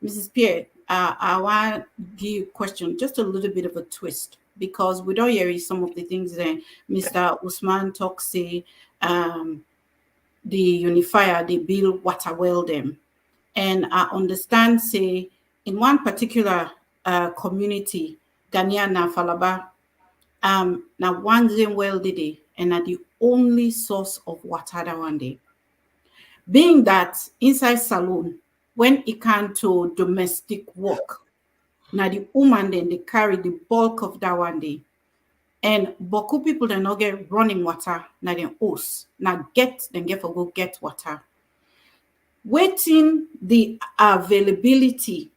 [SPEAKER 1] Mrs. Pierre, I want to give you a question, just a little bit of a twist, because we don't hear some of the things that Mr. Usman talks, say, the Unifier, they build water well them. And I understand, say, in one particular community, Ghanaian na Falaba, now one green well did they, and are the only source of water that one day. Being that inside saloon, when it comes to domestic work, now the woman then they carry the bulk of that one day. And Boku people they not get running water, now they hose. Now get for go get water. Waiting the availability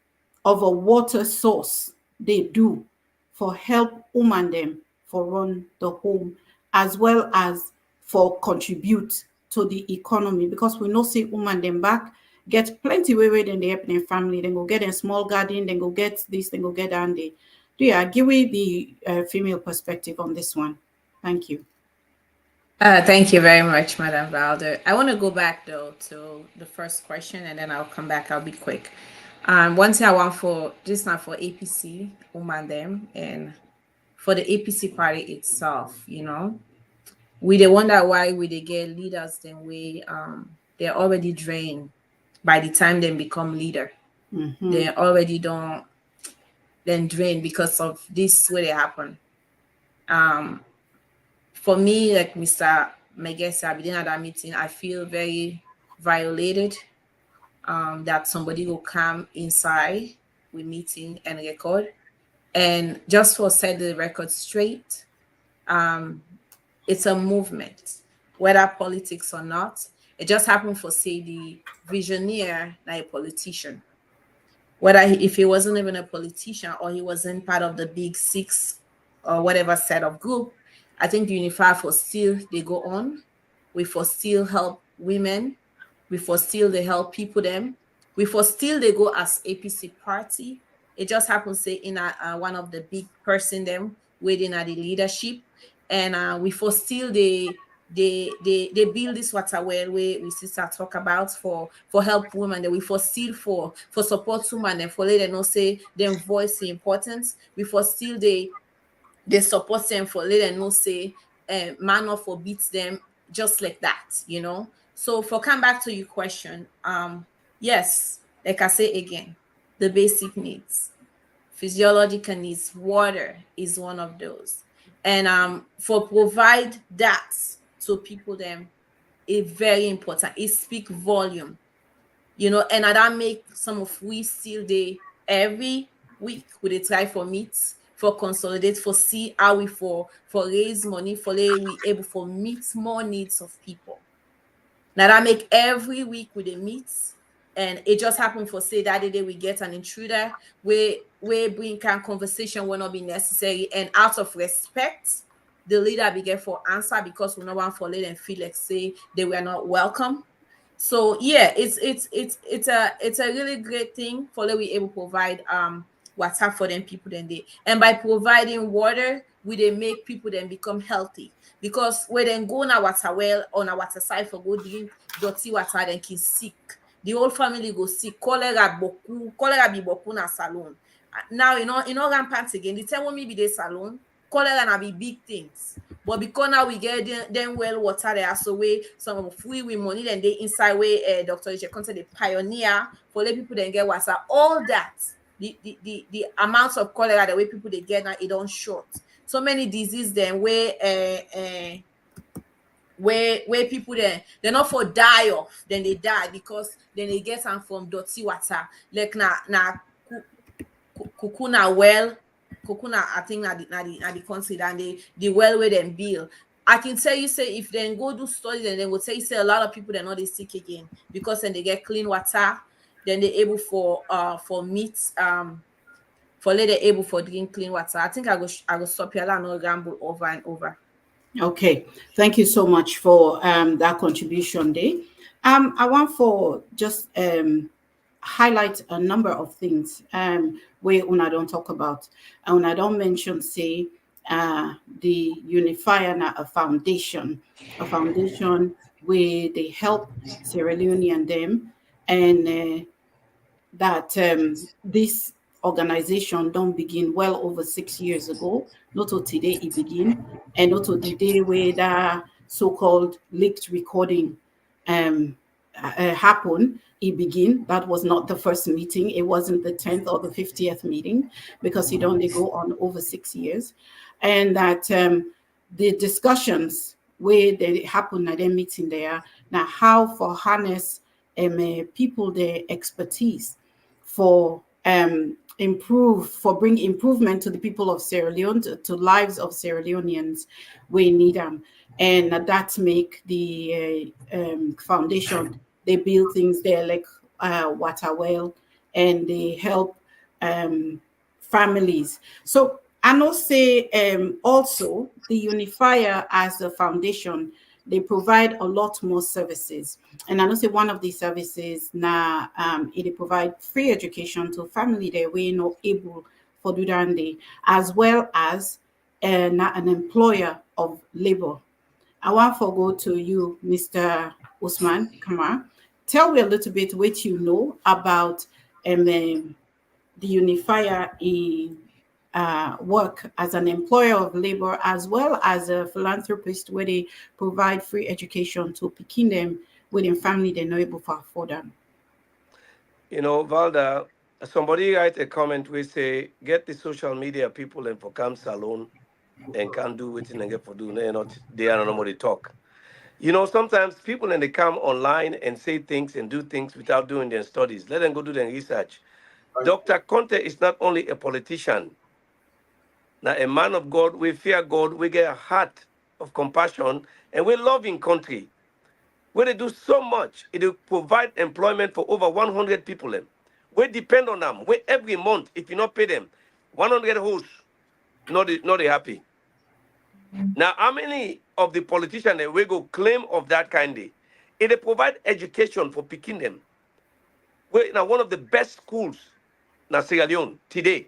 [SPEAKER 1] of a water source they do for help woman them for run the home, as well as for contribute to the economy, because we know say woman them back get plenty way then they help their family, then go get a small garden, then go get this, then go get that. Do you give me the female perspective on this one? Thank you.
[SPEAKER 4] Thank you very much, Madam Valder. I want to go back though to the first question, and then I'll come back. I'll be quick. One thing I want for just not for APC, woman them, and for the APC party itself, you know, we they wonder why we they get leaders then we they're already drained by the time they become leader. They already don't then drain because of this way they happen. For me, like Mr. Megesa, within that meeting, I feel very violated. That somebody will come inside with meeting and record, and just for set the record straight, it's a movement, whether politics or not. It just happened for say the visioneer, like a politician. Whether if he wasn't even a politician or he wasn't part of the big six or whatever set of group, I think the Unifier for still they go on. We for still help women. We for still they help people them. We for still they go as APC party. It just happens say in one of the big person them within the leadership, and we for still they build this water well we sister talk about for help women that we for still for support women and for let them know say them voice the importance. We for still they support them for let them know say man or for beats them just like that, you know. So for come back to your question, yes, like I say again, the basic needs, physiological needs, water is one of those, and for provide that to people them is very important. It speak volume, you know, and that make some of we still they every week we they try for meet for consolidate for see how we for raise money for we able for meet more needs of people. Now that make every week we they meet, and it just happened for say that day we get an intruder where bring kind conversation will not be necessary, and out of respect the leader began for answer because we no want for let them feel like say they were not welcome. So yeah, it's a really great thing for let we able to provide water for them people then they, and by providing water we they make people then become healthy, because when then go on a water well on a water side for go drink dirty water then can sick, the whole family go sick, cholera be boku na salon. Now you know rampant again. The time when me be the salon, cholera na be big things. But because now we get them well water there, so we some of we money then they inside way Dr. Ijekonte the pioneer for let people then get water. All that the amounts of cholera the way people they get now it don't short. So many diseases then where people they're not for die off, then they die because then they get some from dirty water. Like na kukuna well, kukuna I think na the country and the well where them build. I can tell you say if they go do studies and then will tell you say a lot of people they're not they sick again because then they get clean water, then they're able for meat for later able for drink clean water. I think I go stop here and not ramble over and over.
[SPEAKER 1] Okay, thank you so much for that contribution there. I want for just highlight a number of things where una don't talk about. And I don't mention say the Unifier na a foundation where they help Sierra Leone and them, and that this organization don't begin well over 6 years ago. Not till today it begin, and not till the day where that so-called leaked recording happen. It begin. That was not the first meeting. It wasn't the 10th or the 50th meeting, because it only go on over 6 years, and that the discussions where they happen at their meeting there now how for harness people their expertise for bring improvement to the people of Sierra Leone, to lives of Sierra Leoneans. We need them, and that make the foundation. They build things there like water well, and they help families. So I know say also the Unifier as a foundation, they provide a lot more services. And I know say one of these services now it provide free education to family that we not able for do that day, as well as an employer of labor. I want to go to you, Mr. Usman Kamar. Tell me a little bit what you know about the Unifier in work as an employer of labor as well as a philanthropist where they provide free education to picking them within family they're not able to afford them.
[SPEAKER 2] You know, Valda, somebody write a comment we say, get the social media people and for come salon and can't do what they get for do. They're not, they are nobody talk. You know, sometimes people and they come online and say things and do things without doing their studies. Let them go do their research. Dr. Conte is not only a politician, now a man of God, we fear God, we get a heart of compassion, and we love in country. Where they do so much, it will provide employment for over 100 people. We depend on them. We every month, if you not pay them, 100 hosts, not they happy. Now, how many of the politicians that we go claim of that kind? It provide education for picking them. We're now one of the best schools in Sierra Leone today.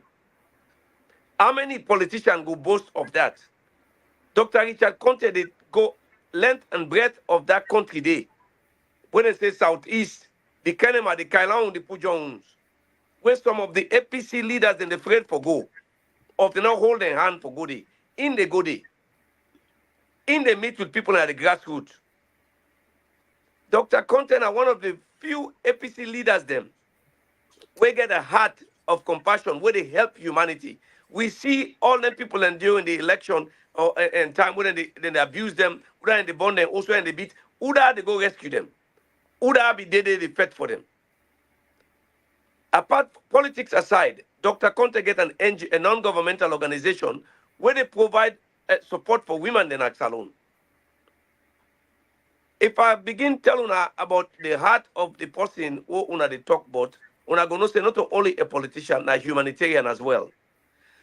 [SPEAKER 2] How many politicians go boast of that? Dr. Richard Conte did go length and breadth of that country day. When they say Southeast, the Kenema, the Kailaun, the Pujons, where some of the APC leaders in the afraid for go, of the not hold their hand for go day, in the go day, in the meet with people at the grassroots. Dr. Conte are one of the few APC leaders them, we get a heart of compassion, where they help humanity. We see all the people and during the election or and time when they abuse them, when they burn them, also in the beat, who they go rescue them? Who be the fight for them? Apart politics aside, Dr. Conte get an NGO, a non-governmental organization where they provide support for women in Salon. If I begin telling her about the heart of the person who they talk about, una gonna say not only a politician, a humanitarian as well.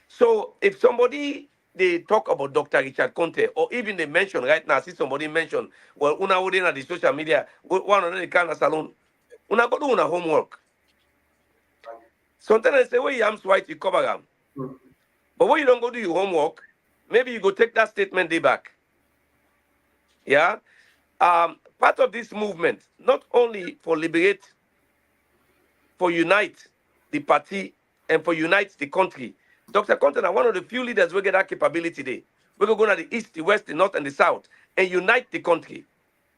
[SPEAKER 2] So if somebody they talk about Dr. Richard Conte, or even they mention right now, see somebody mention, well, una would in the social media, one of the kind of salon, una go do una homework. Sometimes they say, well, yams white, you cover them. But when you don't go do your homework, maybe you go take that statement day back. Yeah? Part of this movement, not only for liberate, for unite the party and for unite the country. Dr. Conte are one of the few leaders who get that capability today. We go to the east, the west, the north, and the south and unite the country.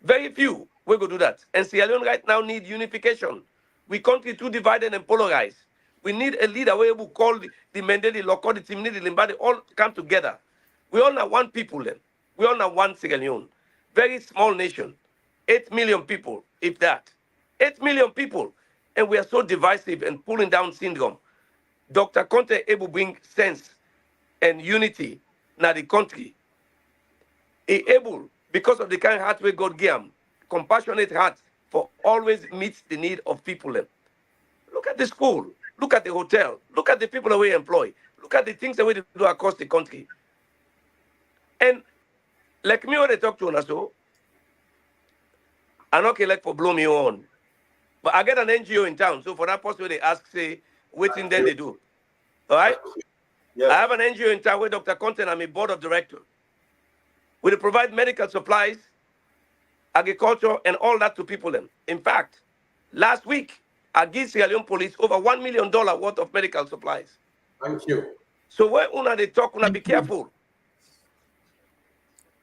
[SPEAKER 2] Very few we go do that. And Sierra Leone right now need unification. We country too divided and polarized. We need a leader where we call the Mendeli, Loko, the Timni, the Limbadi, all come together. We all are one people then. We all are one Sierra Leone. Very small nation. 8 million people, if that. 8 million people. And we are so divisive and pulling down syndrome. Dr. Conte able to bring sense and unity in the country. He able, because of the kind of heart we God gave him, compassionate heart for always meets the need of people. Look at the school. Look at the hotel. Look at the people that we employ. Look at the things that we do across the country. And like me when they talk to us, so I'm not like for blow me on. But I get an NGO in town. So for that person, they ask, say, what thing then they do. All right? Yes. I have an NGO in town where Dr. Conte and I'm a board of director. We provide medical supplies, agriculture, and all that to people. In fact, last week, I give Sierra Leone Police over $1 million worth of medical supplies.
[SPEAKER 3] Thank you.
[SPEAKER 2] So when they talk, be careful.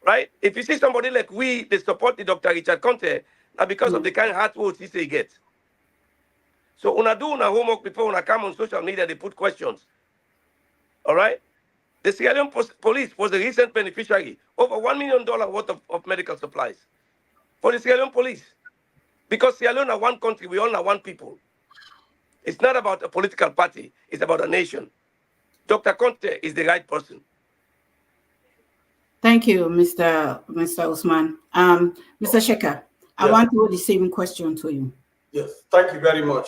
[SPEAKER 2] Right? If you see somebody like they support the Dr. Richard Conte, now because of the kind of heart words he say get. So una do una homework before una come on social media, they put questions. All right? The Sierra Leone Police was the recent beneficiary, over $1 million worth of medical supplies for the Sierra Leone Police. Because Sierra Leone are one country, we all are one people. It's not about a political party, it's about a nation. Dr. Conte is the right person.
[SPEAKER 1] Thank you, Mr. Usman. Mr. Shekhar, I want to put the same question to you.
[SPEAKER 3] Yes, thank you very much,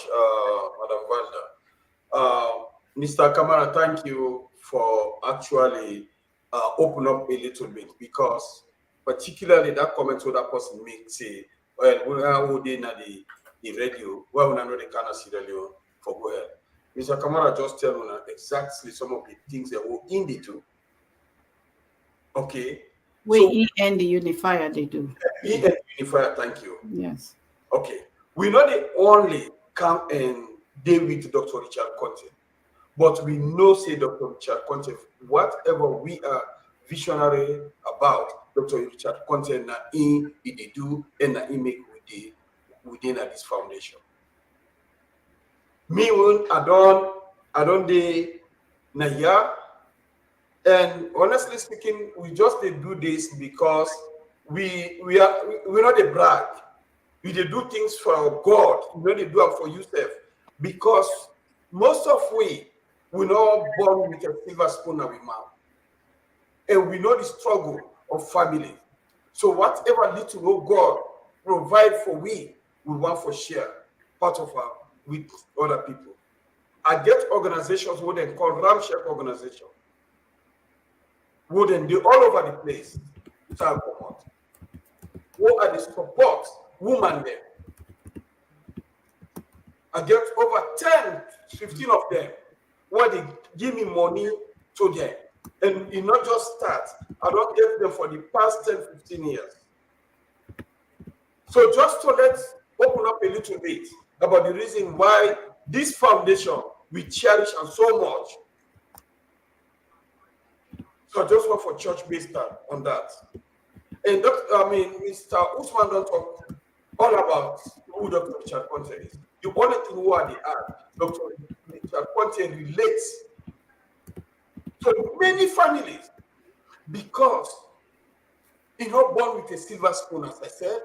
[SPEAKER 3] Madam Valda. Mr. Kamara, thank you for actually open up a little bit, because particularly that comment that person makes, say, well, we are in the radio, well, we know the kind of Sierra Leone for go ahead. Mr. Kamara just tell me exactly some of the things that were in the two. Okay.
[SPEAKER 1] We and the Unifier, they do.
[SPEAKER 3] And the Unifier, thank you.
[SPEAKER 1] Yes.
[SPEAKER 3] Okay. We know they only come and deal with Dr. Richard Conte, But we know, say Dr. Richard Conte, whatever we are visionary about, Dr. Richard Conte na in they do and na in make within this foundation. Me when I don't dey na here, and honestly speaking, we just dey do this because we're not a brag. We dey do things for God. We don't dey do it for yourself. Because most of we not born with a silver spoon in our mouth. And we know the struggle of family. So whatever little know God provide for we want for share part of our with other people. I get organizations what they call ramshack organization. What they do all over the place. What are the support women there? I get over 10, 15 of them where they give me money to them. And it not just start. I don't get them for the past 10, 15 years. So just to let's open up a little bit about the reason why this foundation we cherish and so much. So I just want for church based on that. And Mr. Usman don't talk all about who Dr. Richard Conte is. The only thing who are the Dr. Richard Conte relates to many families because he's not born with a silver spoon, as I said.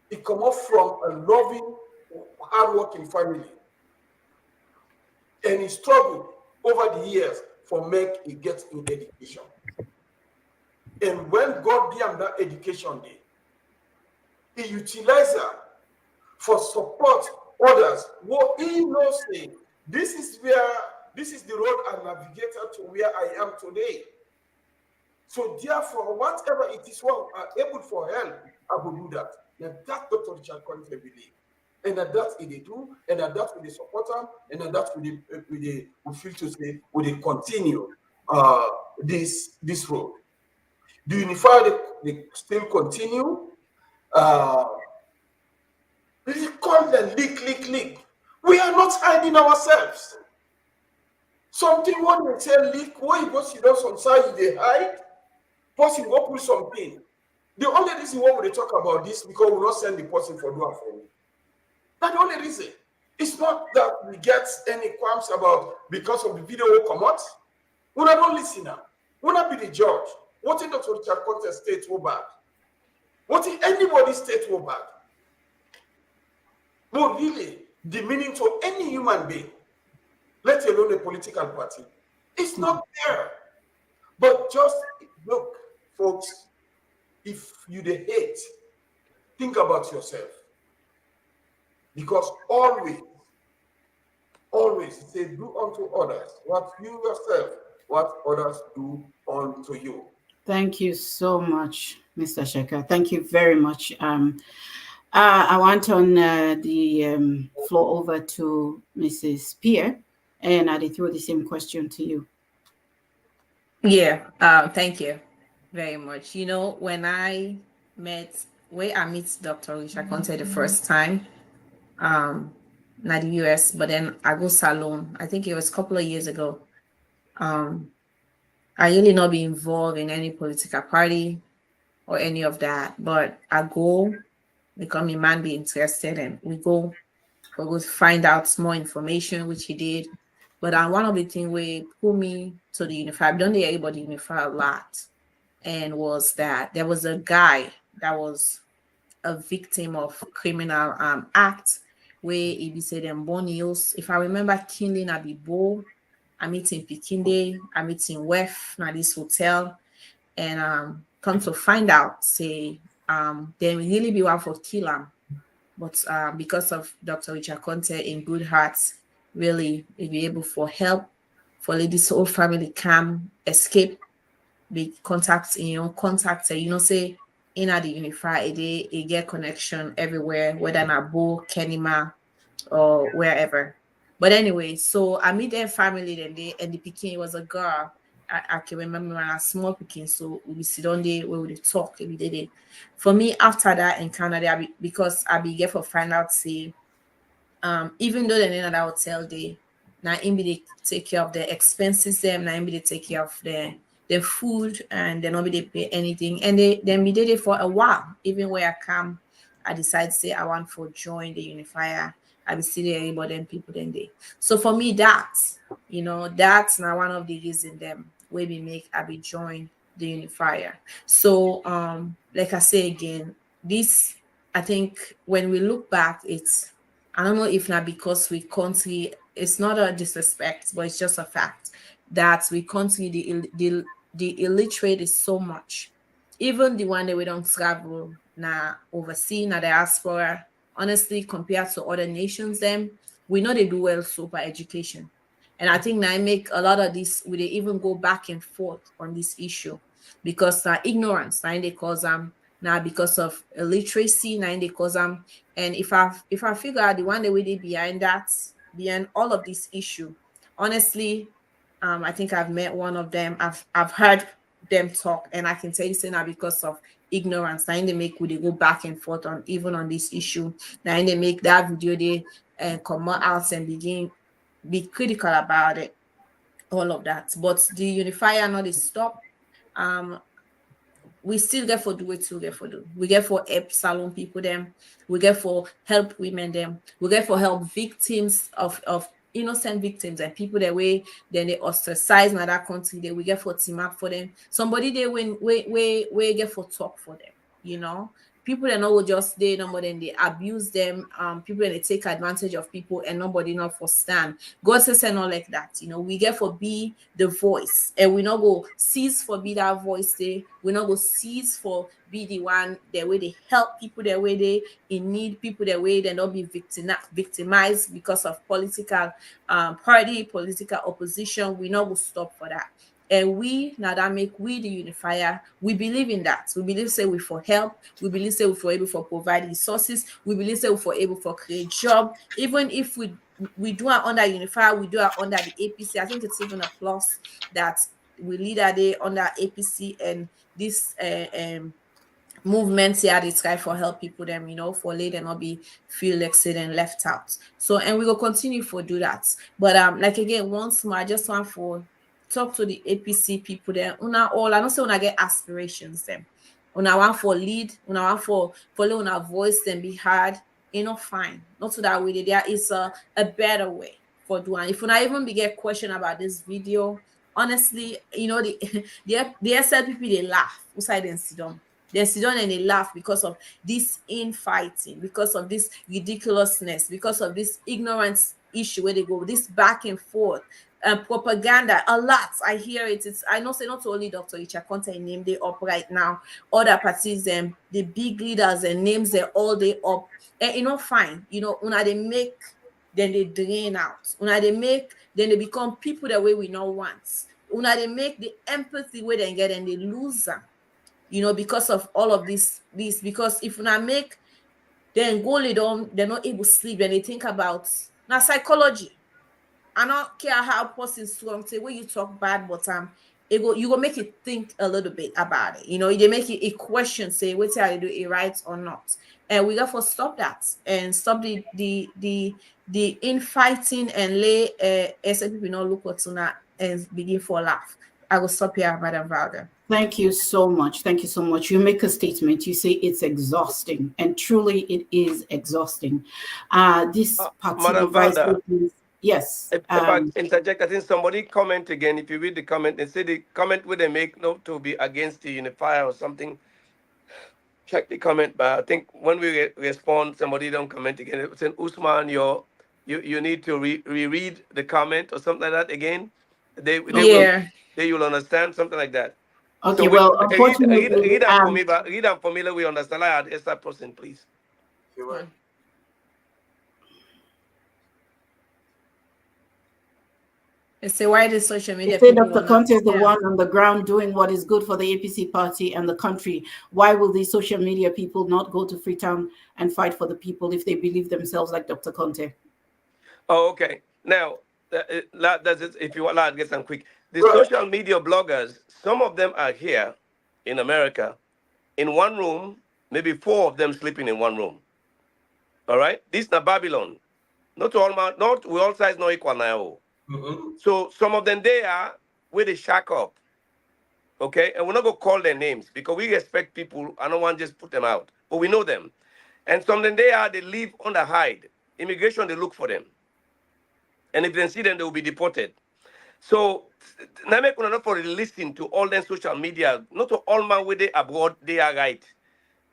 [SPEAKER 3] He comes up from a loving, hardworking family. And he struggled over the years for make he get in education. And when God gave him that education day, he utilized her for support others. What he knows, this is the road I navigated to where I am today. So therefore, whatever it is what I'm able for help, I will do that. And that Dr. Richard Conte believe. And that they do, and that will support them, and that we feel to say, will they continue this road. The Unifier, they still continue. We call them leak. We are not hiding ourselves. Something when they say leak, when you go sit down on side, they hide. Person go put something. The only reason why we talk about this because we not send the person for do it for me. That's the only reason. It's not that we get any qualms about because of the video will come out. We don't listen now. We not be the judge. What if Dr. Richard Conte state will bad? What if anybody state will bad? But really, demeaning to any human being, let alone a political party, it's not there. But just look, folks, if you the hate, think about yourself. Because always say, do unto others what you yourself, what others do unto you.
[SPEAKER 1] Thank you so much, Mr. Shekhar. Thank you very much. I want to turn the floor over to Mrs. Pierre, and I throw the same question to you.
[SPEAKER 4] Yeah, thank you very much. You know, when I met Dr. Richard Conte the first time, not the US, but then I go Salon. I think it was a couple of years ago. I really not be involved in any political party or any of that, but I go because my man be interested, and we go find out more information, which he did. But one of the things we pulled me to the Unifier, I've done the everybody Unifier a lot, and was that there was a guy that was a victim of criminal act where he be said them Bonios. If I remember killing Abibo, I meet in Pikinde, I meet in Wef, now this hotel, and come to find out, say, they really be one for kill him. But because of Dr. Richard Conte in good hearts, really be able for help, for let this whole family come escape, be contact, say, say, in the Unifier, they get connection everywhere, whether in Abo, Kenima, or wherever. But anyway, so I meet their family and the Pekin was a girl. I can remember when I was small Pekin, so we sit on there where we talk every day. For me, after that in Canada, because I began for find out, say, even though they're in that hotel, now in they take care of the expenses them, now in they take care of the food, and then nobody pay anything, and they then be did it for a while. Even where I come, I decide to say I want to join the Unifier. I be still there, but then people then they. So for me, that's that's now one of the reasons them where we make I be join the Unifier. So like I say again, this I think when we look back, it's I don't know if not because we country, it's not a disrespect, but it's just a fact that we country the illiterate is so much. Even the one that we don't travel now overseas, now diaspora, honestly, compared to other nations, them we know they do well so by education. And I think now I make a lot of this, we they even go back and forth on this issue because ignorance, now they cause now because of illiteracy, now they cause and if I figure out the one that we did behind all of this issue, honestly, I think I've met one of them. I've heard them talk, and I can tell you say now because of ignorance, now they make they go back and forth on even on this issue. Now they make that video they come out and begin be critical about it, all of that. But the Unifier not stop. We still get for do it to get for do. We get for help salon people them. We get for help women them. We get for help victims of innocent victims and people that way then they ostracize in that country. They we get for team up for them. Somebody they we get for talk for them. People that know just they no more than they abuse them. People that they take advantage of people and nobody not for stand. God says not like that. We get for be the voice, and we not go cease for be that voice. We not go cease for be the one that way they help people that way they in need, people that way they not be victimized because of political party, political opposition. We not go stop for that. And we now that make we the Unifier, we believe in that. We believe say we for help, we believe say we for able for provide resources, we believe say we for able for create job. Even if we do it under Unifier, we do it under the APC. I think it's even a plus that we lead a day under APC and this movements here they try for help people them for late and not be feel exit and left out. So and we will continue for do that. But like again once more, I just want for talk to the APC people there. Una all I don't say una get aspirations them. Una want for lead, una want for follow una voice and be heard. Fine. Not to that way. There is a better way for doing. If una even be get question about this video, honestly, the SLPP they laugh. Outside them sit down. They sit down and they laugh because of this infighting, because of this ridiculousness, because of this ignorance issue where they go, this back and forth. Propaganda a lot. I hear it. I know say not only Dr. Richard Conte name they up right now, other parties them the big leaders and names they all they up and fine. Una they make then they drain out. Una they make then they become people the way we know want. Una they make the empathy where they get and they lose them. Because of all of this because if una make then go lay down, they're not able to sleep and they think about now psychology. I don't care how person strong say when you talk bad, but you go make it think a little bit about it. They make it a question, say whether I do it right or not. And we got to stop that and stop the infighting and lay some people not look what's on that and begin for laugh. I will stop here, Madam Valder.
[SPEAKER 1] Thank you so much. Thank you so much. You make a statement. You say it's exhausting, and truly it is exhausting. This
[SPEAKER 2] Madam Valder.
[SPEAKER 1] Yes.
[SPEAKER 2] If I interject, I think somebody comment again. If you read the comment, they say the comment where they make not to be against the Unifier or something. Check the comment, but I think when we respond, somebody don't comment again. It's saying Usman, you need to reread the comment or something like that again. They will understand something like that.
[SPEAKER 1] Okay,
[SPEAKER 2] so
[SPEAKER 1] well, unfortunately,
[SPEAKER 2] read them for me, but read them for me. Let we understand. I ask that person, please.
[SPEAKER 4] Say why the social media
[SPEAKER 1] say Dr. Conte is the one on the ground doing what is good for the APC party and the country. Why will these social media people not go to Freetown and fight for the people if they believe themselves like Dr. Conte?
[SPEAKER 2] Oh, okay. Now, if you want to get some quick. The social media bloggers, some of them are here in America in one room, maybe 4 of them sleeping in one room. All right? This is not Babylon. Not all sides not equal now. So some of them they are where they shack up. Okay, and we're not gonna call their names because we respect people. I don't want to just put them out, but we know them. And some of them they live on the hide. Immigration they look for them, and if they see them, they will be deported. So now make not for listen to all them social media. Not to all man where they abroad they are right.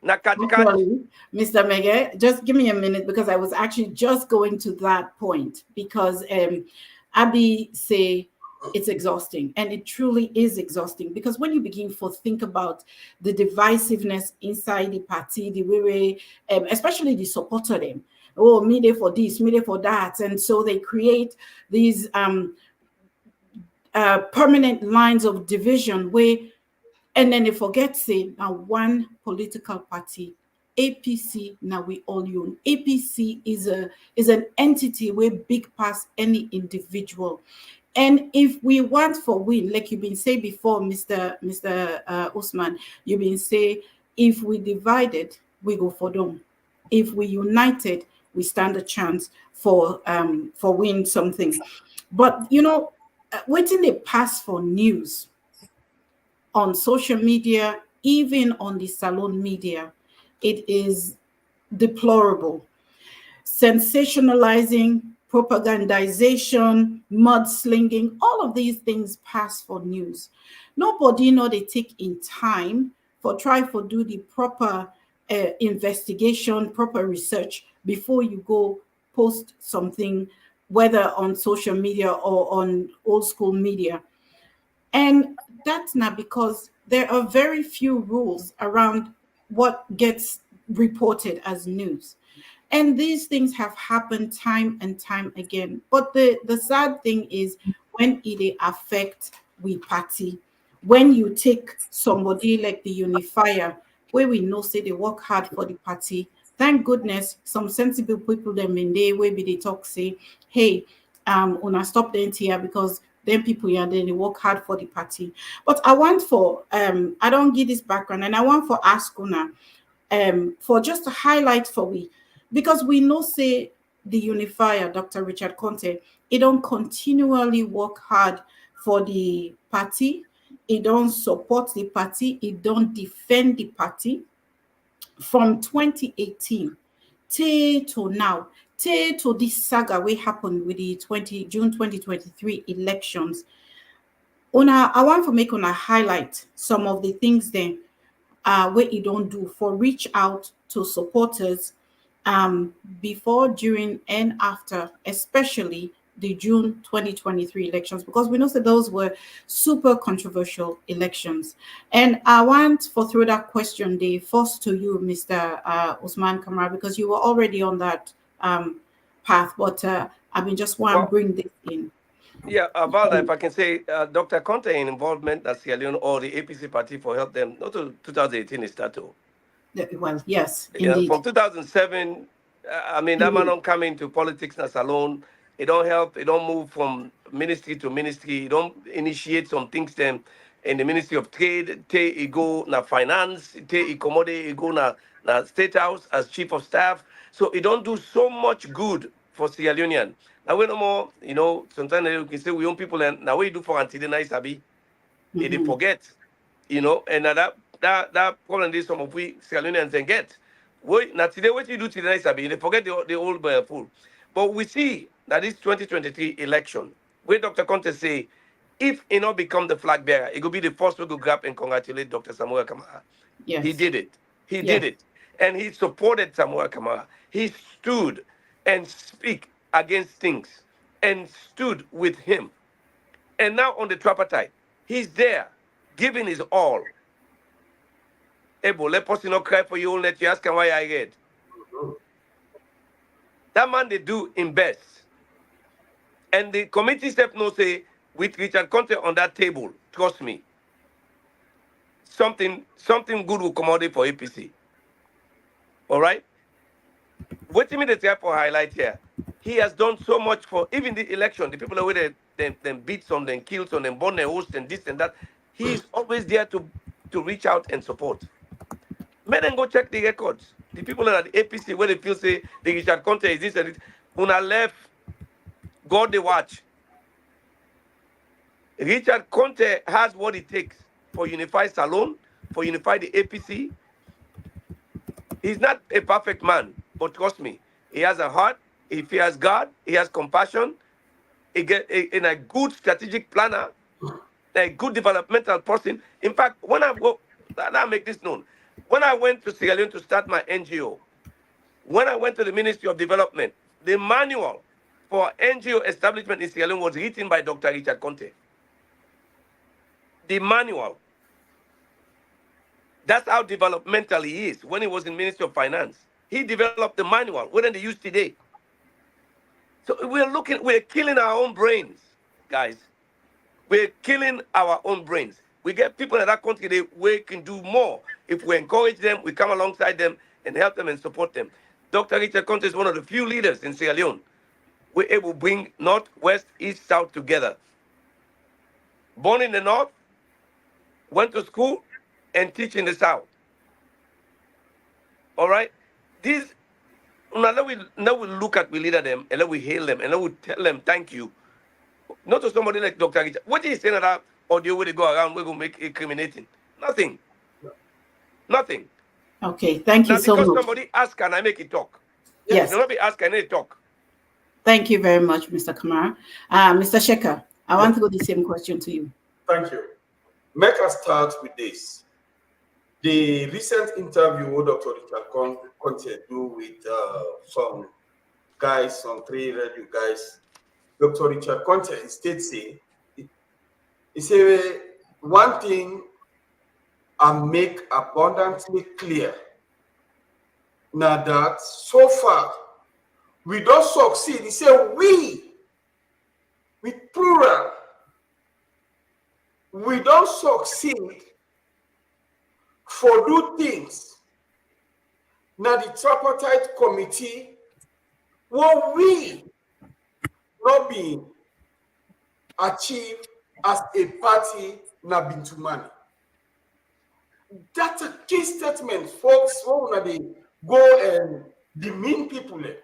[SPEAKER 2] Now catch.
[SPEAKER 1] Sorry, Mr. Mege, just give me a minute because I was actually just going to that point because Abby say it's exhausting, and it truly is exhausting because when you begin to think about the divisiveness inside the party, the way, especially the supporter them, oh, me there for this, me there for that, and so they create these permanent lines of division where, and then they forget say now one political party. APC now we all own. APC is an entity where big past any individual. And if we want for win, like you've been saying before, Mr. Usman, you've been saying if we divided, we go for them. If we united, we stand a chance for win something. But waiting they pass for news on social media, even on the salon media, it is deplorable. Sensationalizing, propagandization, mudslinging, all of these things pass for news. Nobody they take in time for try for do the proper investigation, proper research before you go post something, whether on social media or on old school media. And that's not because there are very few rules around what gets reported as news. And these things have happened time and time again. But the sad thing is when it affect we party, when you take somebody like the Unifier, where we know say they work hard for the party, thank goodness some sensible people them in there where they talk say, hey, una stop the here because then people here then they work hard for the party. But I want for I don't give this background and I want for ask una for just to highlight for we, because we know say the Unifier, Dr. Richard Conte, he don't continually work hard for the party, he don't support the party, he don't defend the party from 2018 to now, to this saga we happened with the June 2023 elections. I want to make una highlight some of the things then where you don't do for reach out to supporters before, during, and after, especially the June 2023 elections, because we know that those were super controversial elections. And I want to throw that question day first to you, Mr. Usman Kamara, because you were already on that path, but I mean, just want to bring this in.
[SPEAKER 2] Yeah, about if I can say, Dr. Conte involvement at Sierra Leone or the APC party for help them, not to 2018 is that too.
[SPEAKER 1] Well, yes, indeed.
[SPEAKER 2] From 2007, I mean, that man don't come into politics as alone. It don't help. It don't move from ministry to ministry. It don't initiate some things then in the Ministry of Trade. He go na finance. He commodity. He go na State House as chief of staff. So it don't do so much good for Sierra Leonean. Now we no more, sometimes you can say we own people and now we do for until the nice abi. They forget, and that problem is some of we Sierra Leoneans then get. Now today what you do to the nice abi, they forget the old fool. But we see that this 2023 election, where Dr. Conte say, if he not become the flag bearer, it will be the first one to grab and congratulate Dr. Samuel Kamara.
[SPEAKER 1] Yes.
[SPEAKER 2] He did it. He did it. And he supported Samuel Kamara. He stood and speak against things and stood with him. And now on the tripartite, he's there, giving his all. Ebo, let us not cry for you, let you ask him why I read. That man, they do in best. And the committee step no say, with Richard Conte on that table, trust me, something good will come out for APC. All right? What do you mean the try for highlight here? He has done so much for even the election, the people who them beat some, them kill some, them burn their host and this and that. He is always there to reach out and support. Let them go check the records. The people at the APC where they feel say the Richard Conte is this and it. Una left, God they watch. Richard Conte has what it takes for Unify Salon, for Unify the APC. He's not a perfect man, but trust me, he has a heart, he fears God, he has compassion, in a good strategic planner, a good developmental person. In fact, when I'll make this known. When I went to Sierra Leone to start my NGO, when I went to the Ministry of Development, the manual for NGO establishment in Sierra Leone was written by Dr. Richard Conte. The manual. That's how developmental he is. When he was in Ministry of Finance, he developed the manual. What do they use today? So we're killing our own brains, guys. We're killing our own brains. We get people in that country, we can do more. If we encourage them, we come alongside them and help them and support them. Dr. Richard Conte is one of the few leaders in Sierra Leone. We're able to bring North, West, East, South together. Born in the North, went to school, and teach in the South. All right? Now we look at, we leader them, and then we hail them, and then we tell them thank you. Not to somebody like Dr. Richard. What is saying that audio where they go around, we're going to make incriminating? Nothing. Nothing.
[SPEAKER 1] Okay, thank you so much.
[SPEAKER 2] Because somebody asked, can I make it talk?
[SPEAKER 1] Yes.
[SPEAKER 2] Nobody asked, can I talk?
[SPEAKER 1] Thank you very much, Mr. Kamara. Mr. Shekhar, I want to go the same question to you.
[SPEAKER 3] Thank you. Make us start with this. The recent interview Dr. Richard Conte do with some guys, some 3 radio guys, Dr. Richard Conte states he say one thing I make abundantly clear now that so far we don't succeed. He said we, with plural, we don't succeed for do things. Now the tripartite committee, what we not being achieved as a party na been to money. That's a key statement, folks. When they go and demean people there.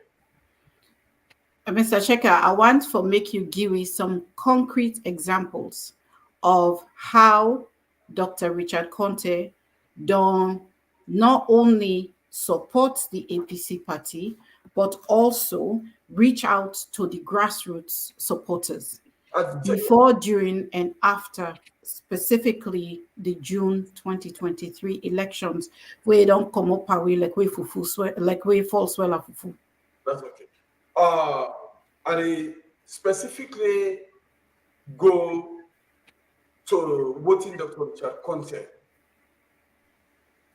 [SPEAKER 1] Mr. Shekhar, I want to make you give me some concrete examples of how Dr. Richard Conte don't not only support the APC party, but also reach out to the grassroots supporters before, during, and after, specifically the June 2023 elections, where don't come up like we fall swell fufu.
[SPEAKER 3] That's okay. I specifically go to voting Dr. Richard Conte.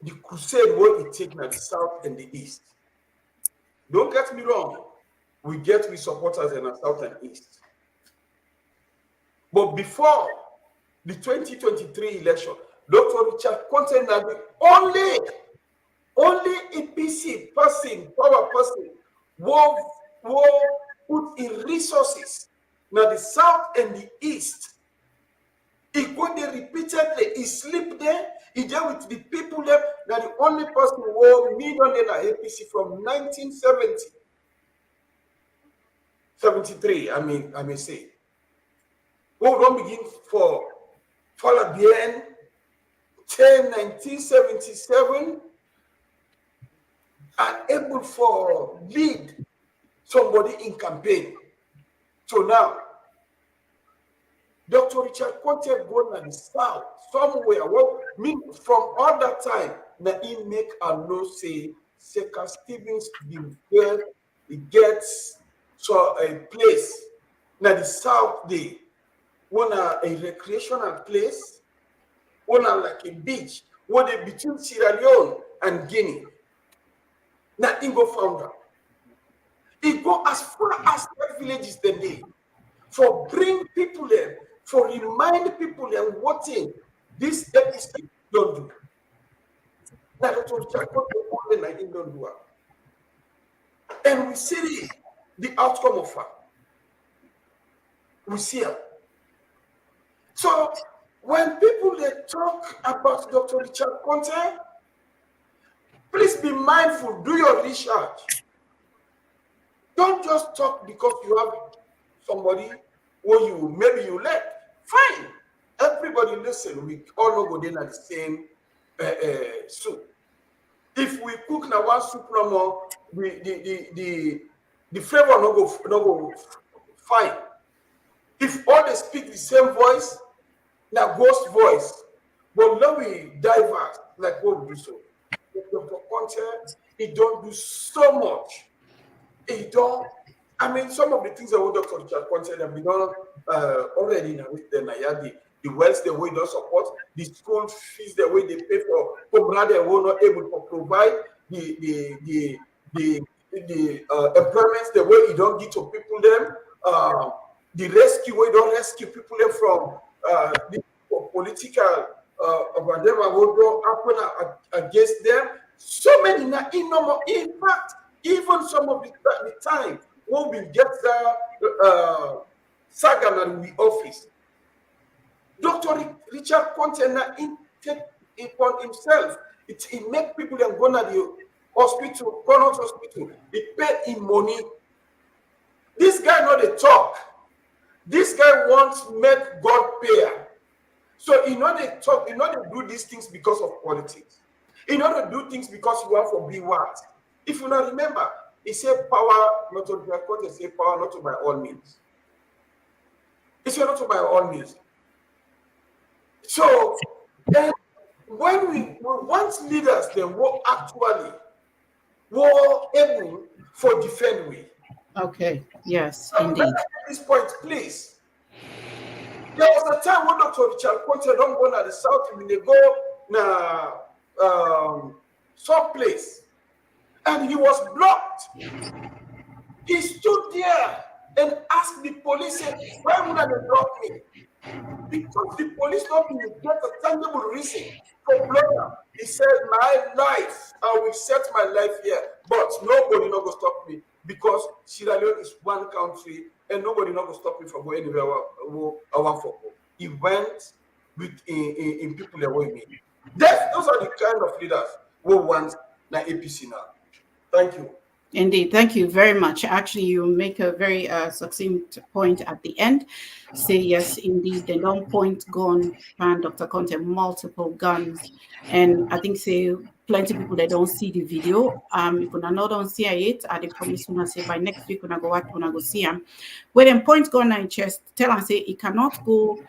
[SPEAKER 3] The crusade what it takes in the South and the East. Don't get me wrong. We supporters in the South and East. But before the 2023 election, Dr. Richard Conte is the only APC person, power person, who put in resources now the South and the East. He go there repeatedly, he sleep there, he there with the people there. Now the only person who millionaire APC from 1970, 73, I may say. Who don't begin for Falabien 1977 and able for lead somebody in campaign. So now, Dr. Richard Conte go to the South somewhere. Well, from all that time, now he make a no say, Second Stevens been there, he gets so a place. Now the South they want a recreational place, want like a beach, what they between Sierra Leone and Guinea. Now he go found out. He go as far as that villages the day for bring people there, for remind people them what thing this APC don't do. Now that's what only 19 don't do. And we see the outcome of her. We see her. So when people they talk about Dr. Richard Conte, please be mindful, do your research. Don't just talk because you have somebody who maybe you let. Fine. Everybody listen. We all know go in at the same soup. If we cook now one soup no more, the flavor no go fine. If all they speak the same voice, now ghost voice. But now we diverse like what we do so. Dr. Conte, he don't do so much. He don't. I mean, some of the things that we Dr. Richard Conte have been done already now with the Nayadi. The wells the way they support, the school fees the way they pay for Comrade they were not able to provide the employments the way you don't give to people them, the rescue way don't rescue people them from the political whatever will go happen against them. So many now in fact, even some of the time when we get the saga in the office. Dr. Richard Conte take it upon himself. He make people and go to the hospital, Connors Hospital. He pay him money. This guy not a talk. This guy wants make God pay. So he not a talk. He not do these things because of politics. He not do things because you want to be what. If you not remember, he said power not to Richard Conte say power not to by all means. He said not to by all means. So then when we want leaders, then were actually were able for defend we.
[SPEAKER 1] Okay. Yes,
[SPEAKER 3] So
[SPEAKER 1] indeed.
[SPEAKER 3] at this point, please. There was a time when Dr. Richard Conte don't go to the south, when they go na some place, and he was blocked. He stood there and asked the police, why would they block me? Because the police not even get a tangible reason for blowing. He said, my life, I will set my life here, but nobody not going to stop me because Sierra Leone is one country and nobody not going to stop me from going anywhere I want for. He went with in people that way me. Those are the kind of leaders who want the APC now. Thank you.
[SPEAKER 1] Indeed, thank you very much. Actually, you make a very succinct point at the end. Say yes, indeed, they don't point gun and Dr. Conte multiple guns, and I think say plenty people they don't see the video. If you don't see it, I promise you say by next week when I go see him. When them point gun in chest, tell and say he cannot go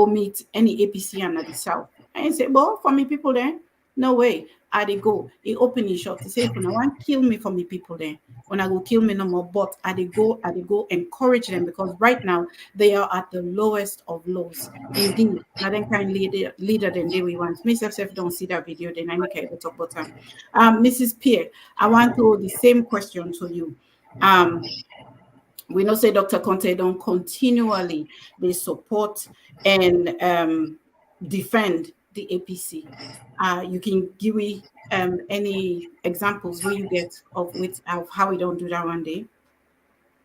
[SPEAKER 1] meet any APC and at the south. And he say, well, for me people there. No way. I they go. He open his shop to say, if you want kill me for me people there, when I go kill me no more. But I they go encourage them because right now they are at the lowest of lows. Indeed, not then kind leader than they we want. Mrs. don't see that video, then I make a talk about time. Mrs. Pierre, I want to the same question to you. We know say Dr. Conte don't continually they support and defend the APC. You can give me any examples where you get of how we don't do that one day.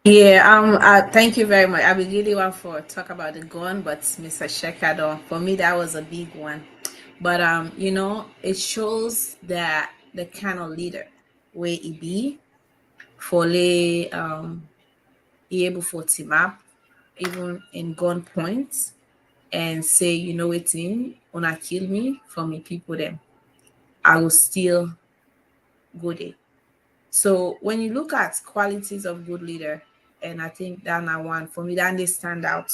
[SPEAKER 4] Yeah, thank you very much. I would really want to talk about the gun, but Mr. Shekado, for me that was a big one. But it shows that the kind of leader where he be for he able for team up even in gun points and say, you know what, wanna kill me for me people them, I will still go there. So when you look at qualities of good leader, and I think that now one for me that they stand out.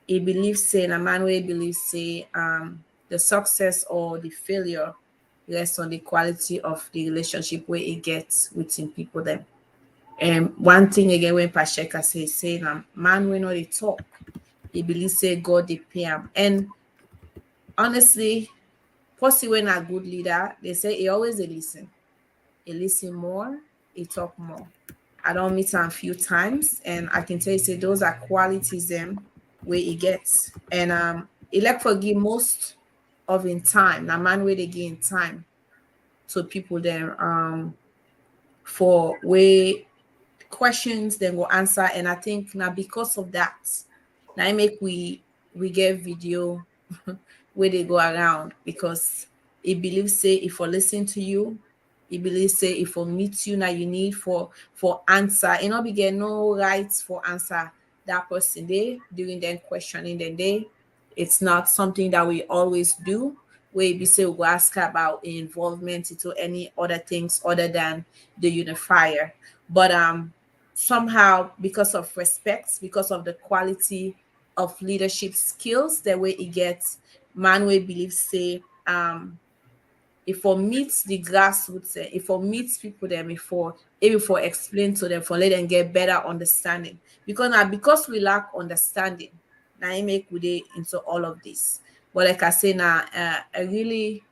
[SPEAKER 4] He believes say, a man where he believes say the success or the failure rests on the quality of the relationship where he gets within people them. And one thing again when Pacheka say man when they talk, he believes say God they pay him. And honestly, possibly when a good leader, they say he always they listen. He listen more, he talk more. I don't meet him a few times, and I can tell you say those are qualities them where he gets. And he like forgive most of in time. Now man where they gain time to people there for where questions then will answer. And I think now because of that, now I make we get video where they go around because he believes say if I listen to you, he believes say if I meet you now you need for answer, and not be get no rights for answer that person there during their questioning, then they It's not something that we always do. Where we say we'll ask about involvement into any other things other than the unifier. But somehow, because of respect, because of the quality of leadership skills, the way it gets, man we believe say if we meet the grassroots, if we meet people them before, if we explain to them, for let them get better understanding. Because now, because we lack understanding, now it make we dey into all of this. But like I say now, I really,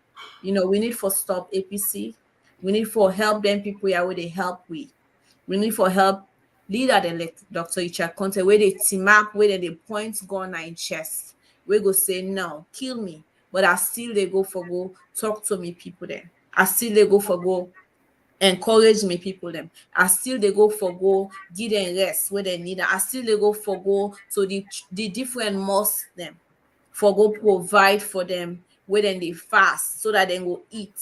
[SPEAKER 4] we need for stop APC. We need for help them people here where they help we. We need for help leader them like Dr. Icha Conte, where they team up, where they point gun in chest. We go say no, kill me. But I still they go for go talk to me people then. I still they go for go encourage me people them. I still they go for go give them rest where they need. I still they go for go to the different mosques them for go provide for them where then they fast so that they go eat.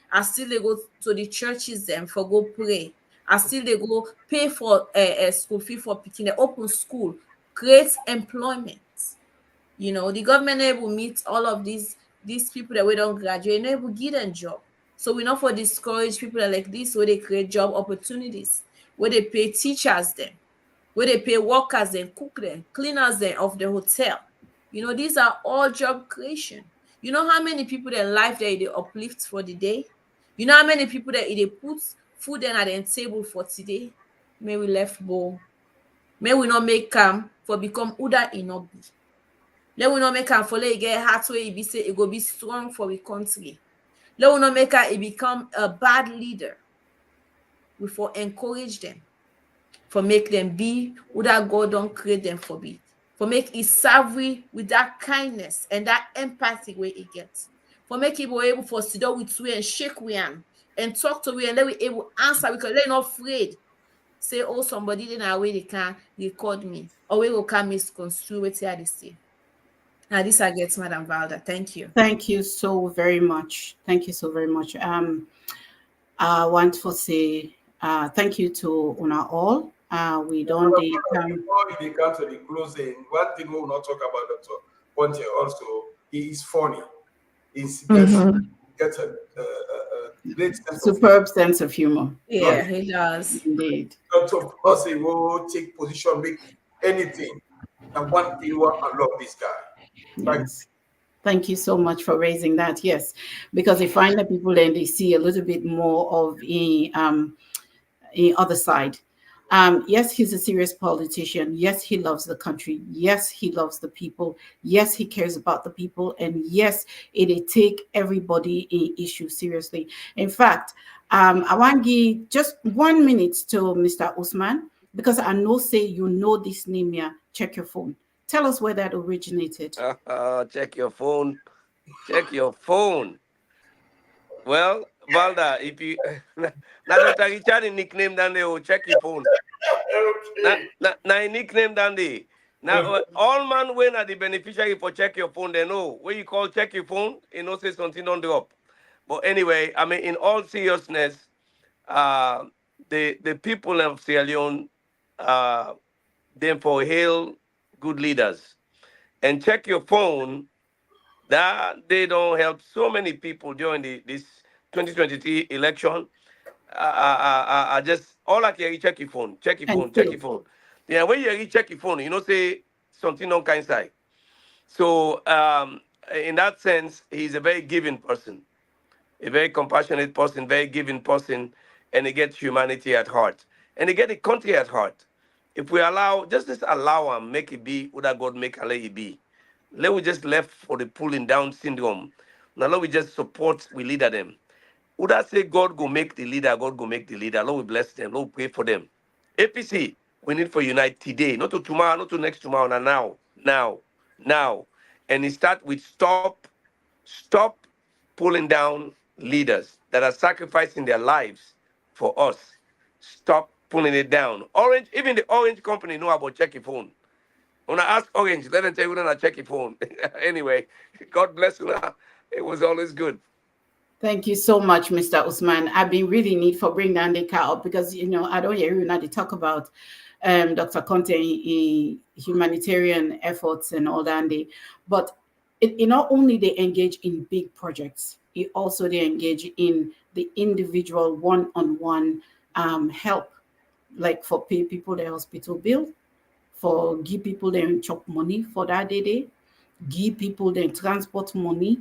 [SPEAKER 4] I still they go to the churches them for go pray. I still they go pay for a school fee for picking the open school, create employment. The government will meet all of these people that we don't graduate, and will give them job. So we not for discourage people that like this, where they create job opportunities, where they pay teachers them, where they pay workers them, cook them, cleaners them of the hotel. These are all job creation. You know how many people their life they uplift for the day? You know how many people that they put food in at the table for today? May we left bowl. May we not make for become Uda inobi. Let we not make her for let get heart where it be say it go be strong for the country. Let we not make her it become a bad leader. We for encourage them, for make them be who that God don't create them for be. For make it serve with that kindness and that empathy where it gets. For make it be able for sit down with we and shake we and talk to we and let we able answer because they're not afraid. Say, oh, somebody in our way they can record me. Or we will come misconstrue what they say. Now this I get, Madam Valda. Thank you.
[SPEAKER 1] Thank you so very much. Thank you so very much. I want to say thank you to Una all. We don't
[SPEAKER 3] before they come to the closing. One thing we will not talk about Dr. Ponte also, he is funny. He's gets a great
[SPEAKER 1] superb sense of humor.
[SPEAKER 4] Yeah, he does.
[SPEAKER 1] Indeed.
[SPEAKER 3] Dr. Ponte will take position, make anything. And one thing I love this guy.
[SPEAKER 1] Yes. Thank you so much for raising that. Yes, because they find that people then they see a little bit more of a other side. Yes, he's a serious politician. Yes, he loves the country. Yes, he loves the people. Yes, he cares about the people. And yes, it take everybody in issue seriously. In fact, I want to give just 1 minute to Mr. Usman, because I know say this name here. Check your phone. Tell us where that originated.
[SPEAKER 2] Check your phone. Check your phone. Well, Valda, if you now Dr. Richard nickname down there, check your phone. Now nickname down there. Now all man when are the beneficiary for check your phone, they know. When you call check your phone, say something on the up. But anyway, I mean, in all seriousness, the people of Sierra Leone therefore hail good leaders. And check your phone, that they don't help so many people during this 2023 election. I just all I can check your phone, check your phone, check your phone. Yeah, when you check your phone, say something on kind side. So in that sense, he's a very giving person, a very compassionate person, very giving person, and he gets humanity at heart, and he gets the country at heart. If we allow, just allow him, make it be what God make let it be. Let we just left for the pulling down syndrome. Now let we just support, we leader them. Would I say God go make the leader, God go make the leader. Lord, we bless them, Lord, we pray for them. APC, we need for unite today, not to tomorrow, not to next tomorrow, now. And it start with stop pulling down leaders that are sacrificing their lives for us. Stop pulling it down. Orange, even the Orange company know about check your phone. When I ask Orange, let them tell you when I check your phone. Anyway, God bless you. It was always good.
[SPEAKER 1] Thank you so much, Mr. Usman. I've been really need for bring down the car up because I don't hear you now to talk about Dr. Conte humanitarian efforts and all that. But it not only they engage in big projects, it also they engage in the individual one-on-one help, like for pay people their hospital bill, for give people their chop money for that day, give people their transport money.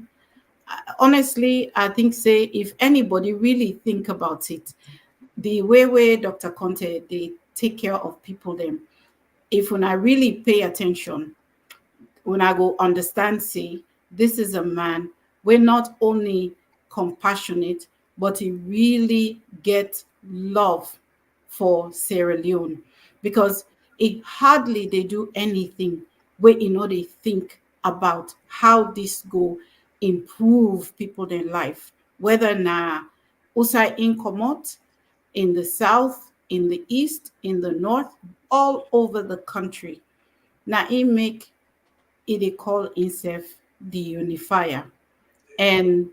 [SPEAKER 1] Honestly, I think say if anybody really think about it, the way Dr. Conte they take care of people them, if when I really pay attention, when I go understand, see, this is a man, we're not only compassionate, but he really get love for Sierra Leone, because it hardly they do anything where they think about how this go improve people their life, whether na outside in Comot, in the south, in the east, in the north, all over the country. Now it make it they call himself the unifier. And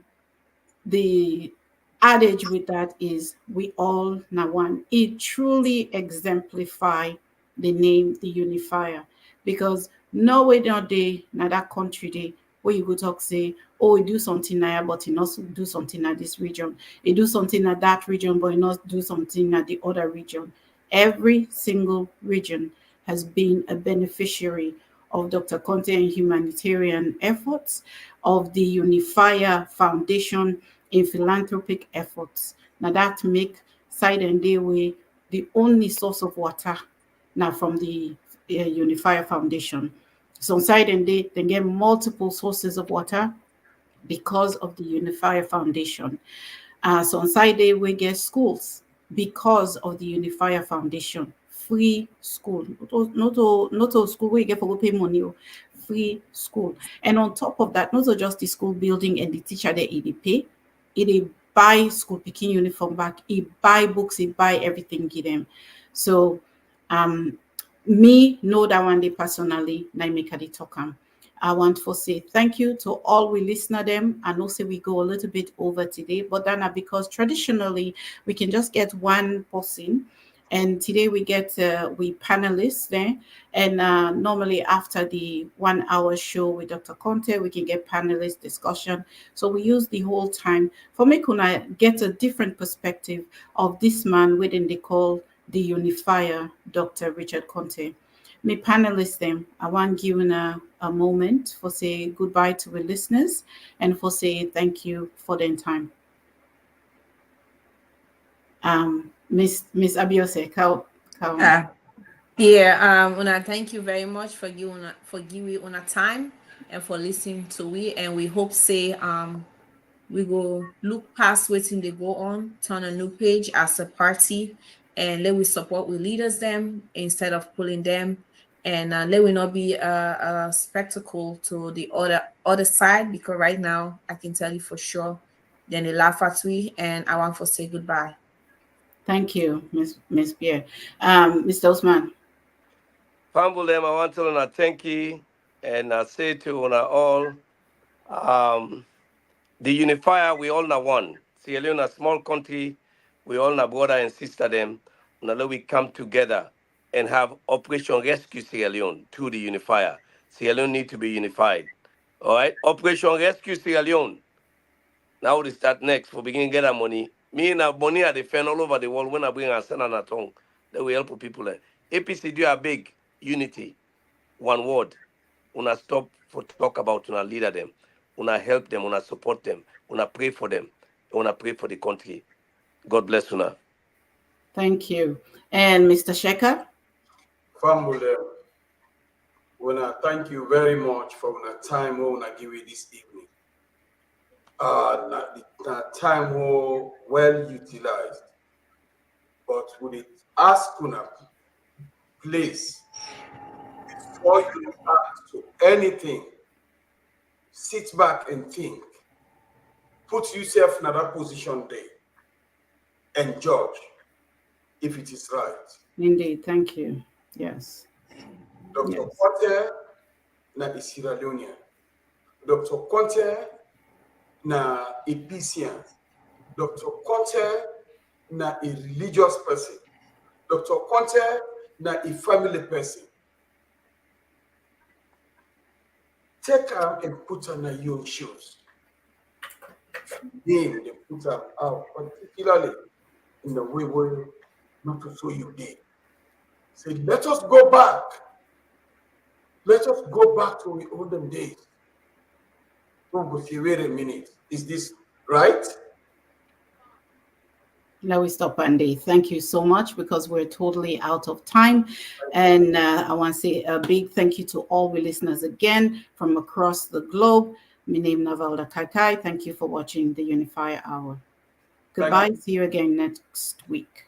[SPEAKER 1] the adage with that is we all now one. It truly exemplify the name the unifier, because no way not day now that country day where you go talk say, oh, we do something now, but he not do something at this region. He do something at that region, but he not do something at the other region. Every single region has been a beneficiary of Dr. Conte and humanitarian efforts, of the Unifier Foundation in philanthropic efforts. Now that make Side and Dayway the only source of water now from the Unifier Foundation. So Side and Day, they get multiple sources of water because of the Unifier Foundation. So on Side Day, we get schools because of the Unifier Foundation. Free school, not all school where you get for pay money, free school. And on top of that, not just the school building and the teacher that it pay, it buy school picking uniform back, it buy books, it buy everything give them. So me know that one day personally, I make a talk. I want to say thank you to all we listener them. I know say we go a little bit over today, but then because traditionally we can just get one person, and today we get we panelists there, and normally after the 1 hour show with Dr. Conte, we can get panelist discussion. So we use the whole time for me to get a different perspective of this man within they call the unifier, Dr. Richard Conte. Me panelists them, I want to give a moment for say goodbye to the listeners and for say thank you for their time. Miss Abiose,
[SPEAKER 4] Una, thank you very much for giving una time and for listening to we, and we hope say we go look past waiting they go on, turn a new page as a party, and let we support we leaders them instead of pulling them, and let we not be a spectacle to the other side, because right now I can tell you for sure then they laugh at we, and I want to say goodbye.
[SPEAKER 1] Thank you, Miss Pierre. Mr. Osman.
[SPEAKER 2] Famble them, I want to thank you, and I say to all, the unifier, we all know one. Sierra Leone, a small country, we all know brother and sister them. Now we come together and have Operation Rescue Sierra Leone through the unifier. Sierra Leone need to be unified. All right, Operation Rescue Sierra Leone. Now we start next for begin get our money. Me and our money are defend all over the world. When I bring our son and our tongue, that will help people. APC do a big unity, one word. Una stop for talk about una leader them. Una help them, una support them, una pray for them, una pray for the country. God bless una.
[SPEAKER 1] Thank you. And Mr. Shekhar?
[SPEAKER 3] Family, una thank you very much for the time we una give you this evening. The time well utilized, but would it ask una please, before you ask to anything, sit back and think. Put yourself in that position there and judge if it is right.
[SPEAKER 1] Indeed, thank you. Yes.
[SPEAKER 3] Dr. Conte na is Sierra Leonean. Dr. Conte na a Piscian. Dr. Conte na a religious person. Dr. Conte na a family person. take her and put her in your shoes. Then they put her out, particularly in the way where not to show you did. Say, let us go back. Let us go back to the olden days. Oh, but wait a minute. Is this right?
[SPEAKER 1] Now we stop, Andy. Thank you so much, because we're totally out of time. And I want to say a big thank you to all the listeners again from across the globe. My name is Navalda Kakai. Thank you for watching the Unifier Hour. Goodbye. See you again next week.